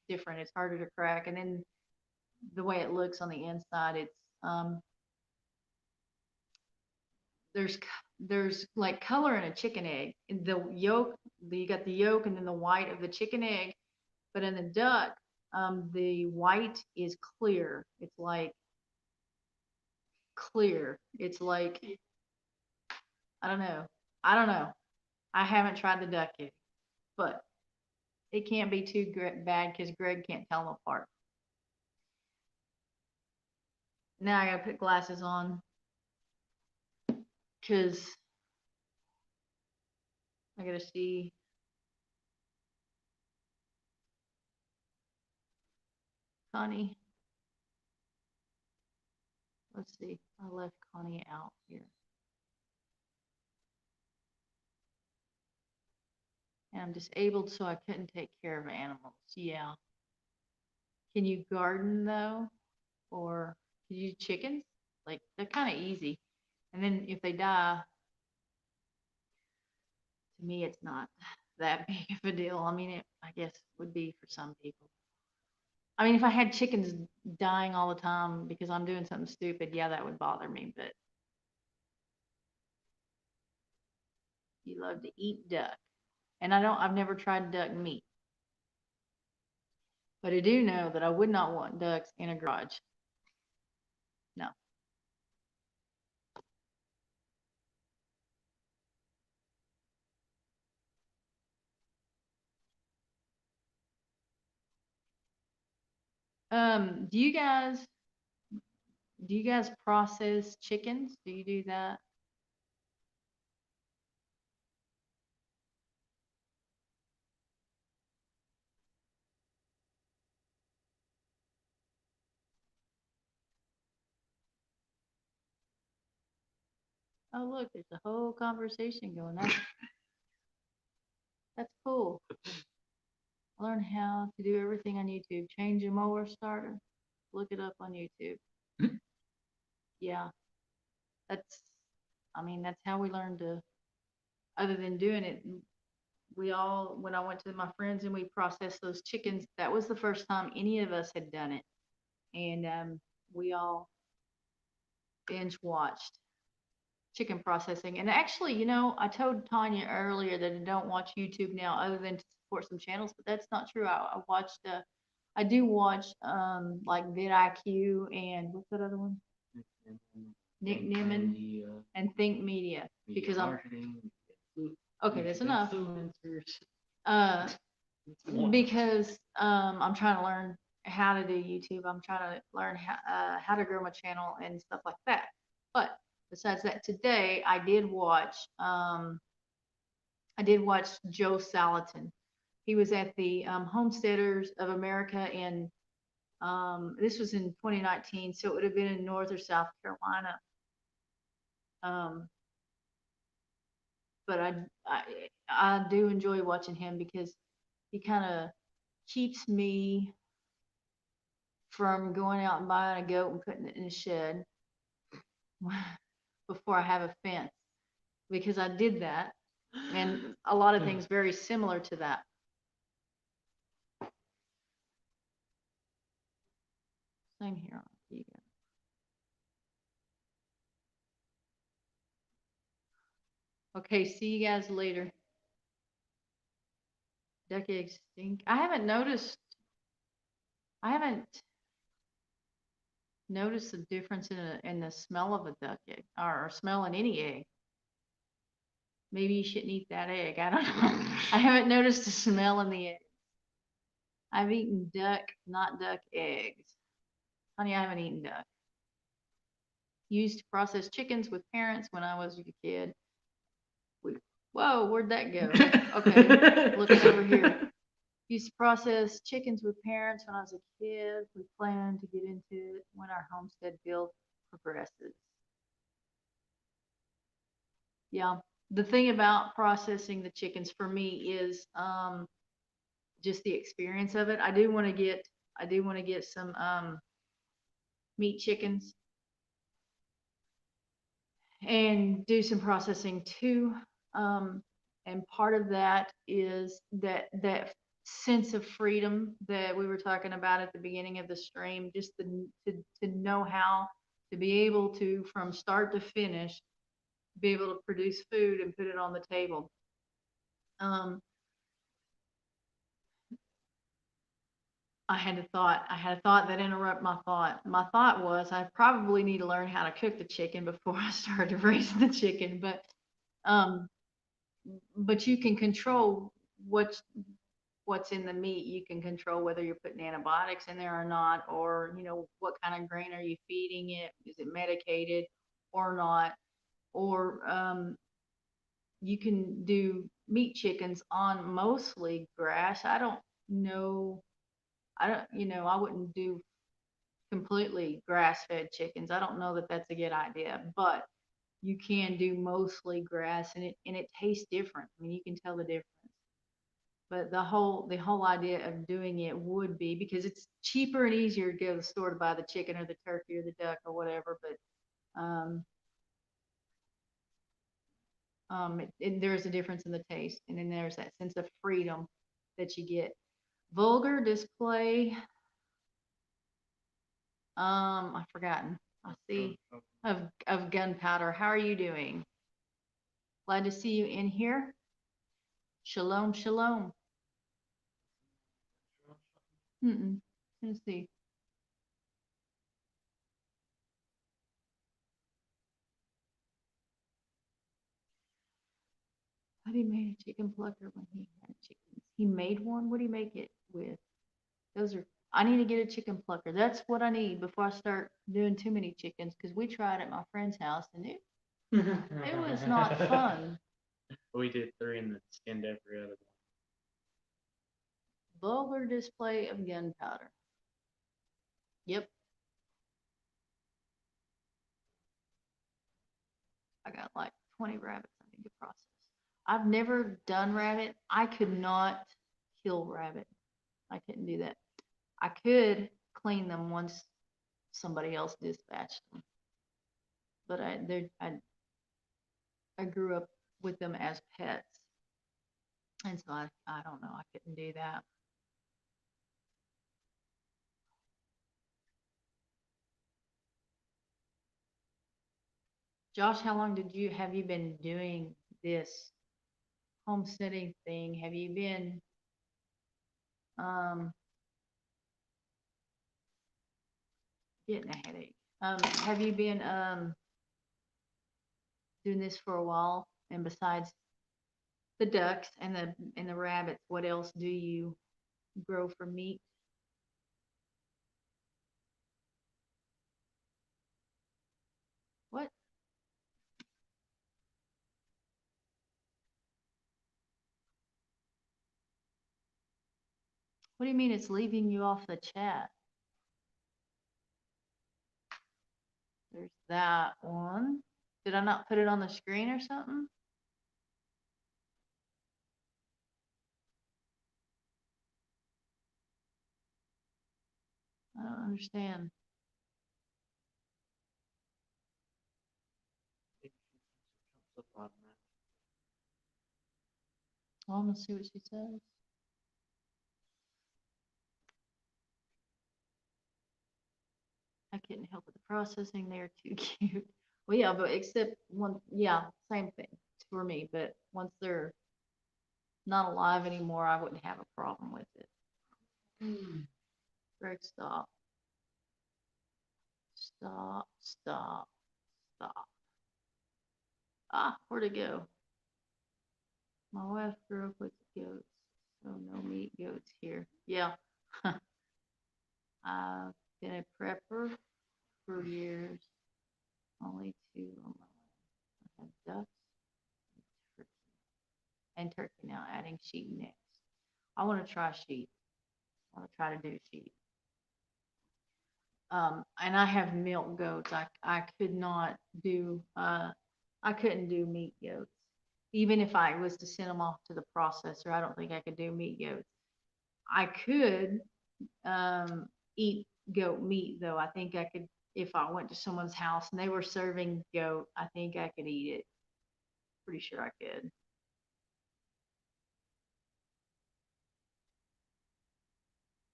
S3: different. It's harder to crack, and then the way it looks on the inside, it's there's like color in a chicken egg. In the yolk, you got the yolk and then the white of the chicken egg, but in the duck, the white is clear. It's like clear. It's like, I don't know. I haven't tried the duck egg, but it can't be too bad because Greg can't tell them apart. Now I gotta put glasses on because I gotta see. Connie. Let's see. I left Connie out here. And I'm disabled, so I couldn't take care of animals. Yeah. Can you garden though? Or can you do chickens? Like, they're kind of easy. And then if they die, to me, it's not that big of a deal. I mean, it, I guess, would be for some people. I mean, if I had chickens dying all the time because I'm doing something stupid, yeah, that would bother me. But you love to eat duck. And I've never tried duck meat. But I do know that I would not want ducks in a garage. No. Do you guys process chickens? Do you do that? Oh, look, there's a whole conversation going on. That's cool. Learn how to do everything on YouTube. Change a mower starter. Look it up on YouTube. Yeah. I mean, that's how we learned to, other than doing it, when I went to my friends and we processed those chickens, that was the first time any of us had done it. And we all binge watched chicken processing. And actually, I told Tanya earlier that I don't watch YouTube now other than to support some channels, but that's not true. I do watch like vidIQ and what's that other one? Nick Nimmin and Think Media because okay, that's enough. Because I'm trying to learn how to do YouTube. I'm trying to learn how to grow my channel and stuff like that. But
S1: besides that, today I did watch Joe Salatin. He was at the Homesteaders of America in this was in 2019, so it would have been in North or South Carolina. But I do enjoy watching him because he kind of keeps me from going out and buying a goat and putting it in a shed before I have a fence, because I did that, and a lot of things very similar to that. Same here. You go. Okay, see you guys later. Duck eggs stink. I haven't noticed the difference in the smell of a duck egg, or smell in any egg. Maybe you shouldn't eat that egg. I don't know. I haven't noticed the smell in the egg. I've eaten duck, not duck eggs. Honey, I haven't eaten duck. Used to process chickens with parents when I was a kid. Whoa, where'd that go? Okay, looking over here. Used to process chickens with parents when I was a kid. We plan to get into it when our homestead build progresses. Yeah, the thing about processing the chickens for me is just the experience of it. I do want to get some meat chickens and do some processing too. And part of that is that sense of freedom that we were talking about at the beginning of the stream, just to know how to be able to, from start to finish, be able to produce food and put it on the table. I had a thought that interrupted my thought. My thought was I probably need to learn how to cook the chicken before I started raising the chicken, but you can control what's in the meat. You can control whether you're putting antibiotics in there or not, or what kind of grain are you feeding it? Is it medicated or not? Or you can do meat chickens on mostly grass. I don't know. I wouldn't do completely grass-fed chickens. I don't know that that's a good idea, but you can do mostly grass, and it tastes different. I mean, you can tell the difference. But the whole idea of doing it would be, because it's cheaper and easier to go to the store to buy the chicken or the turkey or the duck or whatever, but there's a difference in the taste, and then there's that sense of freedom that you get. Vulgar display. I've forgotten. I see. Of gunpowder. How are you doing? Glad to see you in here. Shalom, shalom. Let's see. But he made a chicken plucker when he had chickens. He made one? What do you make it with? I need to get a chicken plucker. That's what I need before I start doing too many chickens, because we tried at my friend's house and it was not fun.
S2: We did 3 and then skinned every other one.
S1: Vulgar display of gunpowder. Yep. I got like 20 rabbits I need to process. I've never done rabbit. I could not kill rabbit. I couldn't do that. I could clean them once somebody else dispatched them, but I grew up with them as pets, and so I don't know. I couldn't do that. Josh, how long have you been doing this homesteading thing? Have you been getting a headache? Have you been doing this for a while? And besides the ducks and the rabbits, what else do you grow for meat? What?
S3: What do you mean it's leaving you off the chat? There's that one. Did I not put it on the screen or something? I don't understand. Well, I'm gonna see what she says. I couldn't help with the processing. They're too cute. Well, yeah, but except one, yeah, same thing for me. But once they're not alive anymore, I wouldn't have a problem with it. Greg, stop. Stop, stop, stop. Ah, where'd it go? My wife grew up with goats, so no meat goats here. Yeah. I've been a prepper for years. Only two on my land. I have ducks and turkey now, adding sheep next. I want to try sheep. I want to try to do sheep. And I have milk goats. I could not do, I couldn't do meat goats. Even if I was to send them off to the processor, I don't think I could do meat goats. I could eat goat meat though. I think I could, if I went to someone's house and they were serving goat, I think I could eat it. Pretty sure I could.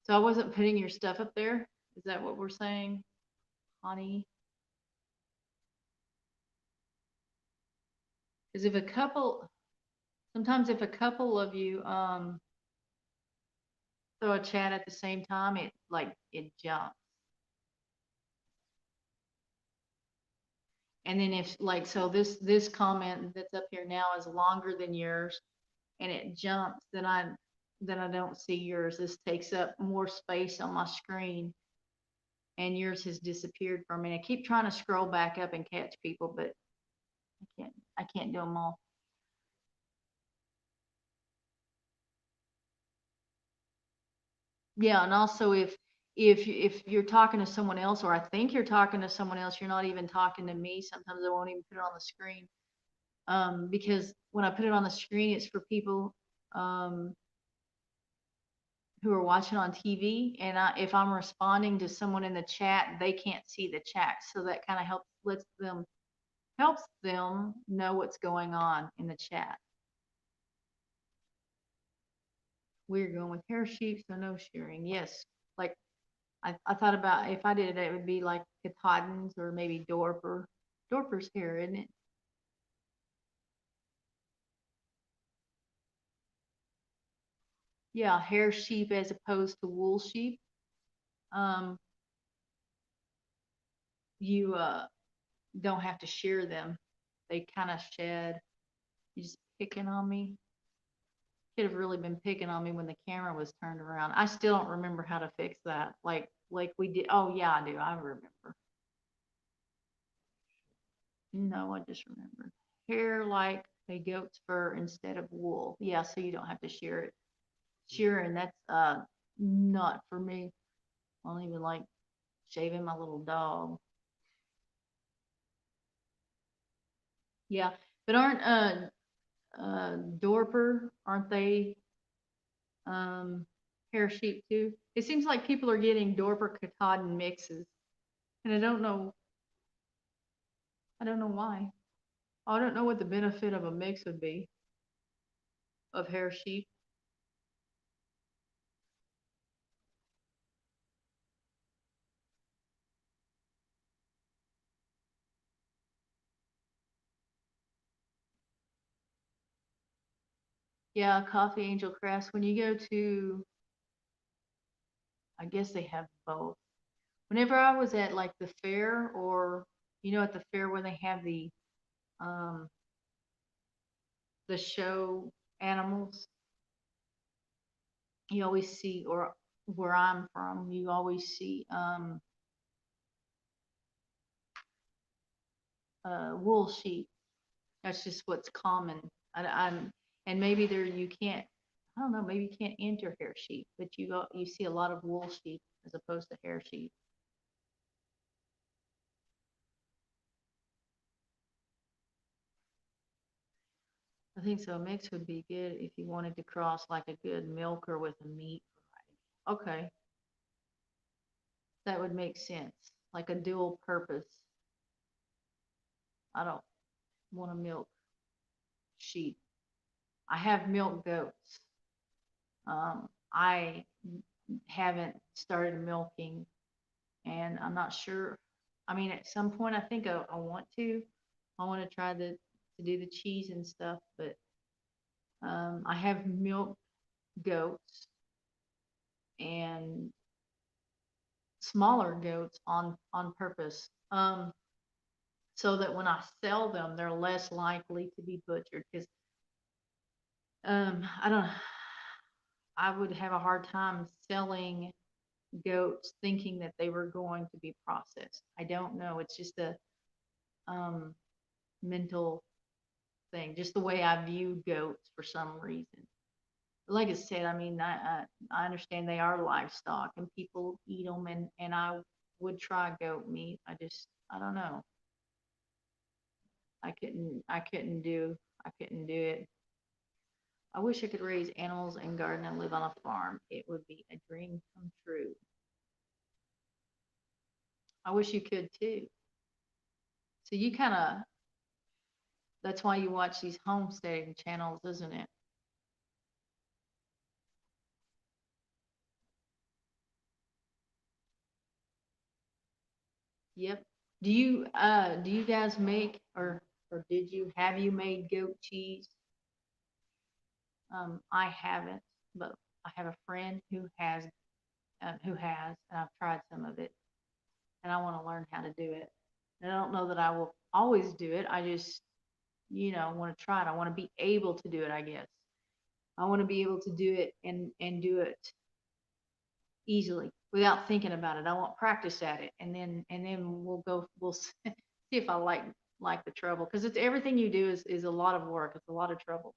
S3: So I wasn't putting your stuff up there. Is that what we're saying, honey? Because if a couple, sometimes if a couple of you throw a chat at the same time, it jumps. And then if like, so this comment that's up here now is longer than yours and it jumps, then I don't see yours. This takes up more space on my screen and yours has disappeared for me. I keep trying to scroll back up and catch people, but I can't do them all. Yeah, and also if you're talking to someone else, or I think you're talking to someone else, you're not even talking to me. Sometimes I won't even put it on the screen. Because when I put it on the screen, it's for people who are watching on TV, and if I'm responding to someone in the chat, they can't see the chat, so that kind of helps them know what's going on in the chat. We're going with hair sheep, so no shearing. Yes, like I thought about if I did it, it would be like Katahdins or maybe Dorper. Dorper's hair, isn't it? Yeah, hair sheep as opposed to wool sheep. You don't have to shear them. They kind of shed. You just picking on me. Could have really been picking on me when the camera was turned around. I still don't remember how to fix that. Like we did. Oh yeah, I do. I remember. No, I just remembered. Hair like a goat's fur instead of wool. Yeah, so you don't have to shear it. Shearing, that's not for me. I don't even like shaving my little dog. Yeah, but aren't Dorper, aren't they hair sheep too? It seems like people are getting Dorper Katahdin mixes, and I don't know why. I don't know what the benefit of a mix would be of hair sheep. Yeah, Coffee Angel Crafts. When you go to, I guess they have both. Whenever I was at like the fair, or at the fair where they have um the show animals, you always see, or where I'm from, you always see wool sheep. That's just what's common. I'm, and maybe there you can't
S1: I don't know, maybe you can't enter hair sheep, but you see a lot of wool sheep as opposed to hair sheep. I think so. A mix would be good if you wanted to cross like a good milker with a meat variety. Okay, that would make sense. Like a dual purpose. I don't want to milk sheep. I have milk goats. I haven't started milking, and I'm not sure. I mean, at some point, I think I want to. I want to try to do the cheese and stuff, but I have milk goats and smaller goats on purpose, so that when I sell them, they're less likely to be butchered. Because I don't. I would have a hard time selling goats thinking that they were going to be processed. I don't know. It's just a um, mental thing, just the way I view goats for some reason. Like I said, I mean, I understand they are livestock and people eat them, and I would try goat meat. I don't know. I couldn't do it. I wish I could raise animals and garden and live on a farm. It would be a dream come true. I wish you could too. So you kind of, that's why you watch these homesteading channels, isn't it? Yep. Do you guys make, or have you made goat cheese? I haven't, but I have a friend and I've tried some of it, and I want to learn how to do it. And I don't know that I will always do it. I just, want to try it. I want to be able to do it, I guess. I want to be able to do it and do it easily without thinking about it. I want practice at it, and then we'll see if I like the trouble, because it's everything you do is a lot of work. It's a lot of trouble.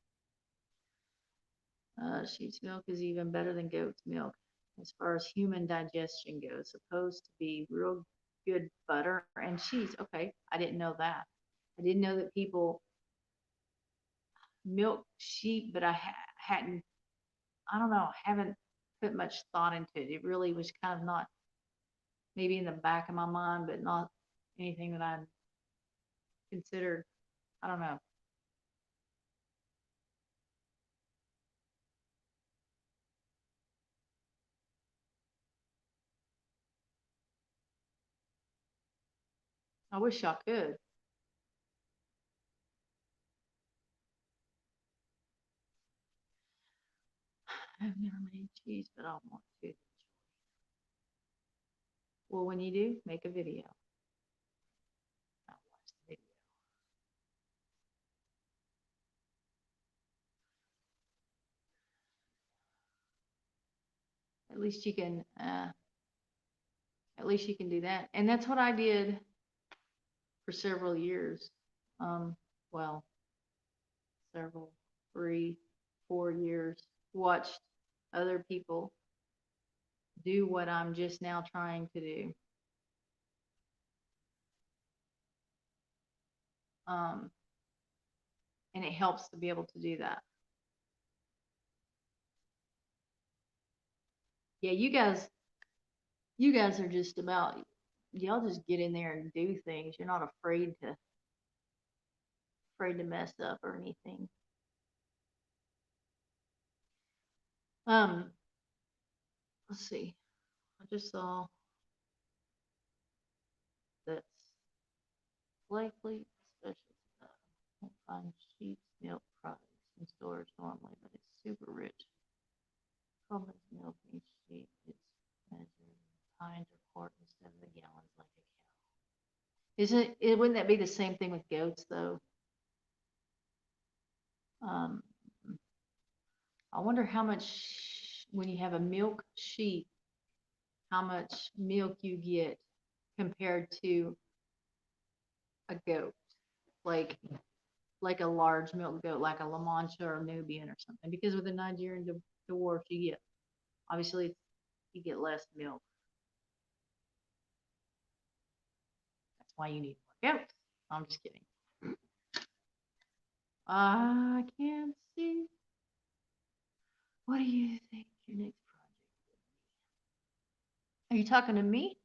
S1: Sheep's milk is even better than goat's milk as far as human digestion goes. Supposed to be real good butter and cheese. Okay, I didn't know that. I didn't know that people milk sheep, but hadn't. I don't know. Haven't put much thought into it. It really was kind of not, maybe in the back of my mind, but not anything that I considered. I don't know. I wish y'all could. I've never made cheese, but I want to. Well, when you do, make a video. I'll watch the video. At least you can, at least you can do that. And that's what I did for several years. Well, several, 3, 4 years. Watched other people do what I'm just now trying to do. Um, and it helps to be able to do that. Yeah, you guys are just about, y'all just get in there and do things. You're not afraid to mess up or anything. Um, let's see. I just saw that likely special stuff. Won't find sheep's milk products in stores normally, but it's super rich. Common milk each sheep is measured in pints or quart instead of the gallons like a cow. Wouldn't that be the same thing with goats though? Um, I wonder how much, when you have a milk sheep, how much milk you get compared to a goat. Like, like a large milk goat, like a La Mancha or Nubian or something, because with the Nigerian dwarf, you get, obviously, you get less milk. That's why you need more goats. I'm just kidding. I can't see. What do you think your next project? Are you talking to me?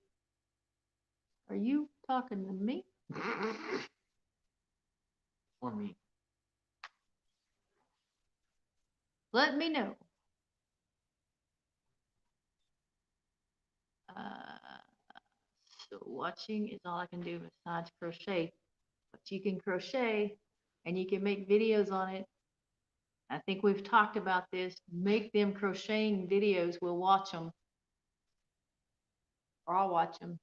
S1: Are you talking to me?
S2: For me.
S1: Let me know. Uh, so watching is all I can do besides crochet. But you can crochet and you can make videos on it. I think we've talked about this. Make them crocheting videos. We'll watch them. Or I'll watch them.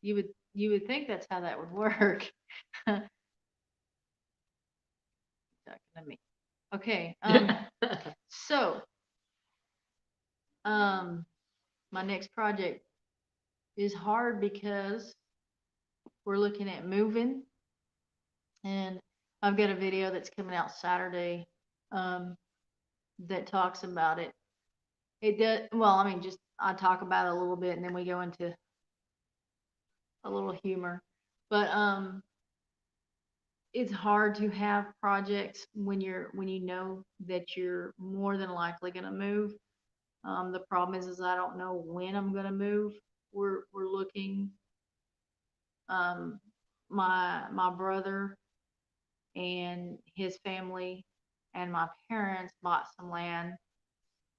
S1: You would think that's how that would work. Talking to me. Okay. So my next project is hard because we're looking at moving, and I've got a video that's coming out Saturday that talks about it. It does, well, I mean, just I talk about it a little bit and then we go into a little humor. But it's hard to have projects when you know that you're more than likely gonna move. The problem is I don't know when I'm gonna move. We're looking, my brother and his family and my parents bought some land,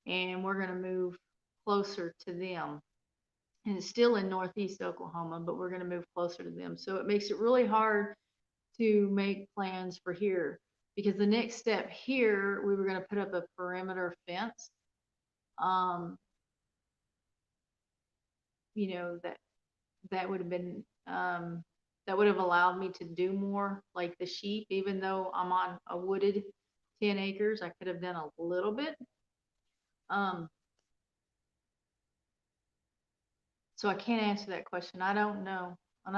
S1: and we're gonna move closer to them. And it's still in Northeast Oklahoma, but we're gonna move closer to them. So it makes it really hard to make plans for here, because the next step here, we were gonna put up a perimeter fence. You know, that would have been, that would have allowed me to do more, like the sheep, even though I'm on a wooded 10 acres, I could have done a little bit. So I can't answer that question. I don't know. And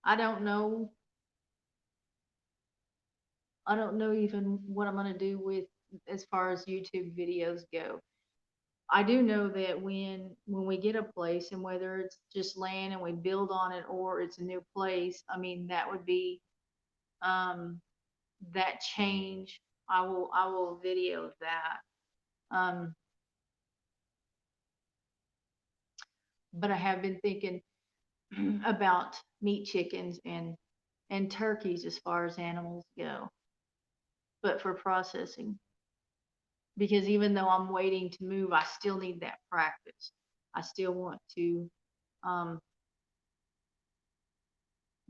S1: I don't know. I don't know even what I'm gonna do with, as far as YouTube videos go. I do know that when we get a place, and whether it's just land and we build on it or it's a new place, I mean, that would be that change. I will video that. But I have been thinking about meat chickens and turkeys as far as animals go, but for processing. Because even though I'm waiting to move, I still need that practice. I still want to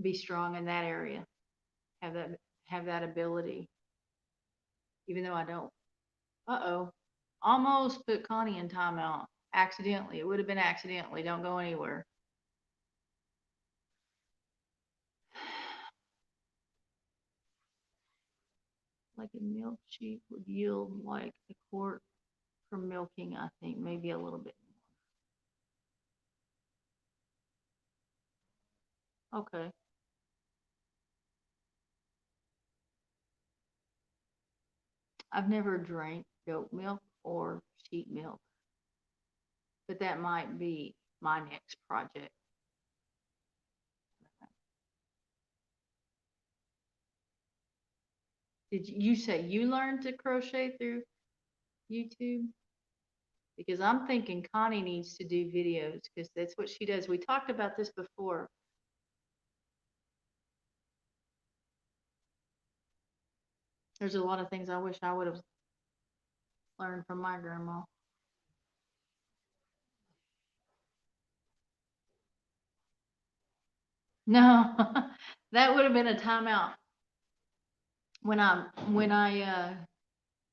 S1: be strong in that area, have that ability, even though I don't. Uh-oh, almost put Connie in timeout accidentally. It would have been accidentally. Don't go anywhere. Like a milk sheep would yield like a quart for milking, I think, maybe a little bit more. Okay. I've never drank goat milk or sheep milk, but that might be my next project. Did you say you learned to crochet through YouTube? Because I'm thinking Connie needs to do videos, because that's what she does. We talked about this before. There's a lot of things I wish I would have learned from my grandma. No, that would have been a timeout. When I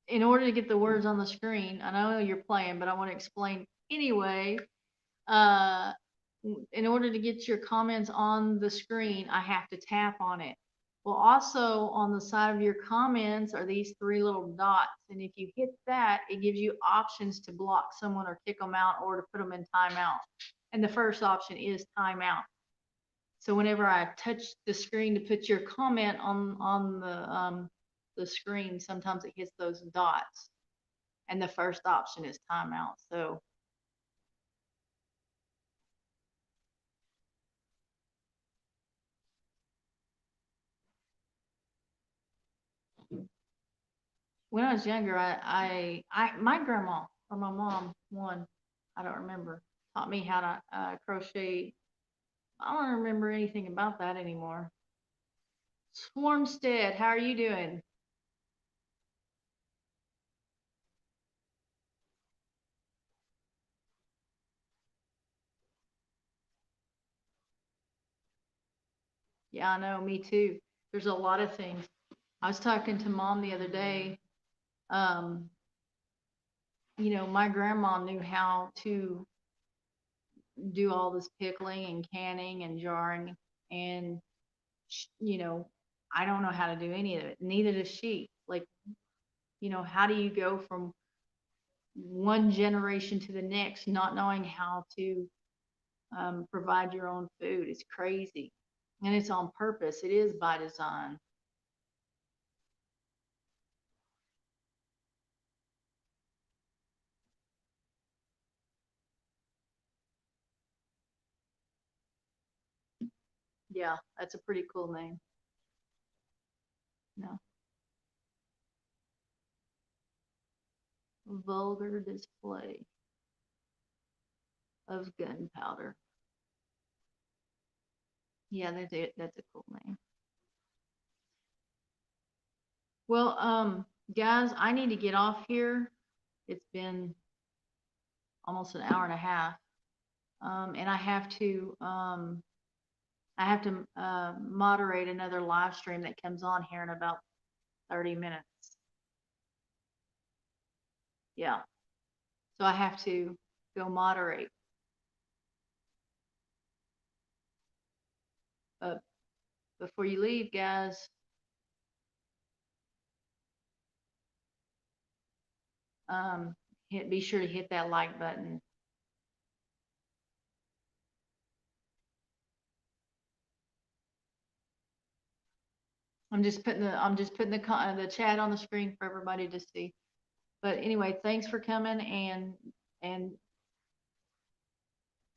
S1: in order to get the words on the screen, I know you're playing, but I want to explain anyway. Uh, in order to get your comments on the screen, I have to tap on it. Well, also on the side of your comments are these three little dots. And if you hit that, it gives you options to block someone or kick them out or to put them in timeout. And the first option is timeout. So whenever I touch the screen to put your comment on the screen, sometimes it hits those dots. And the first option is timeout. So when I was younger, my grandma or my mom, one, I don't remember, taught me how to crochet. I don't remember anything about that anymore. Swarmstead, how are you doing? Yeah, I know, me too. There's a lot of things. I was talking to mom the other day. Um, my grandma knew how to do all this pickling and canning and jarring, and I don't know how to do any of it. Neither does she. Like, how do you go from one generation to the next not knowing how to provide your own food? It's crazy, and it's on purpose. It is by design. Yeah, that's a pretty cool name. No. Vulgar display of gunpowder. Yeah, that's it. That's a cool name. Well, guys, I need to get off here. It's been almost an hour and a half. And I have to moderate another live stream that comes on here in about 30 minutes. Yeah. So I have to go moderate. But before you leave, guys, be sure to hit that like button. I'm just putting the chat on the screen for everybody to see. But anyway, thanks for coming and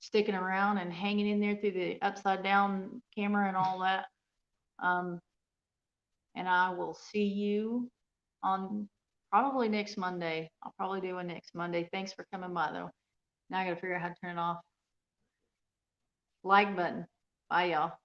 S1: sticking around and hanging in there through the upside down camera and all that. And I will see you on probably next Monday. I'll probably do one next Monday. Thanks for coming by though. Now I gotta figure out how to turn it off. Like button. Bye y'all.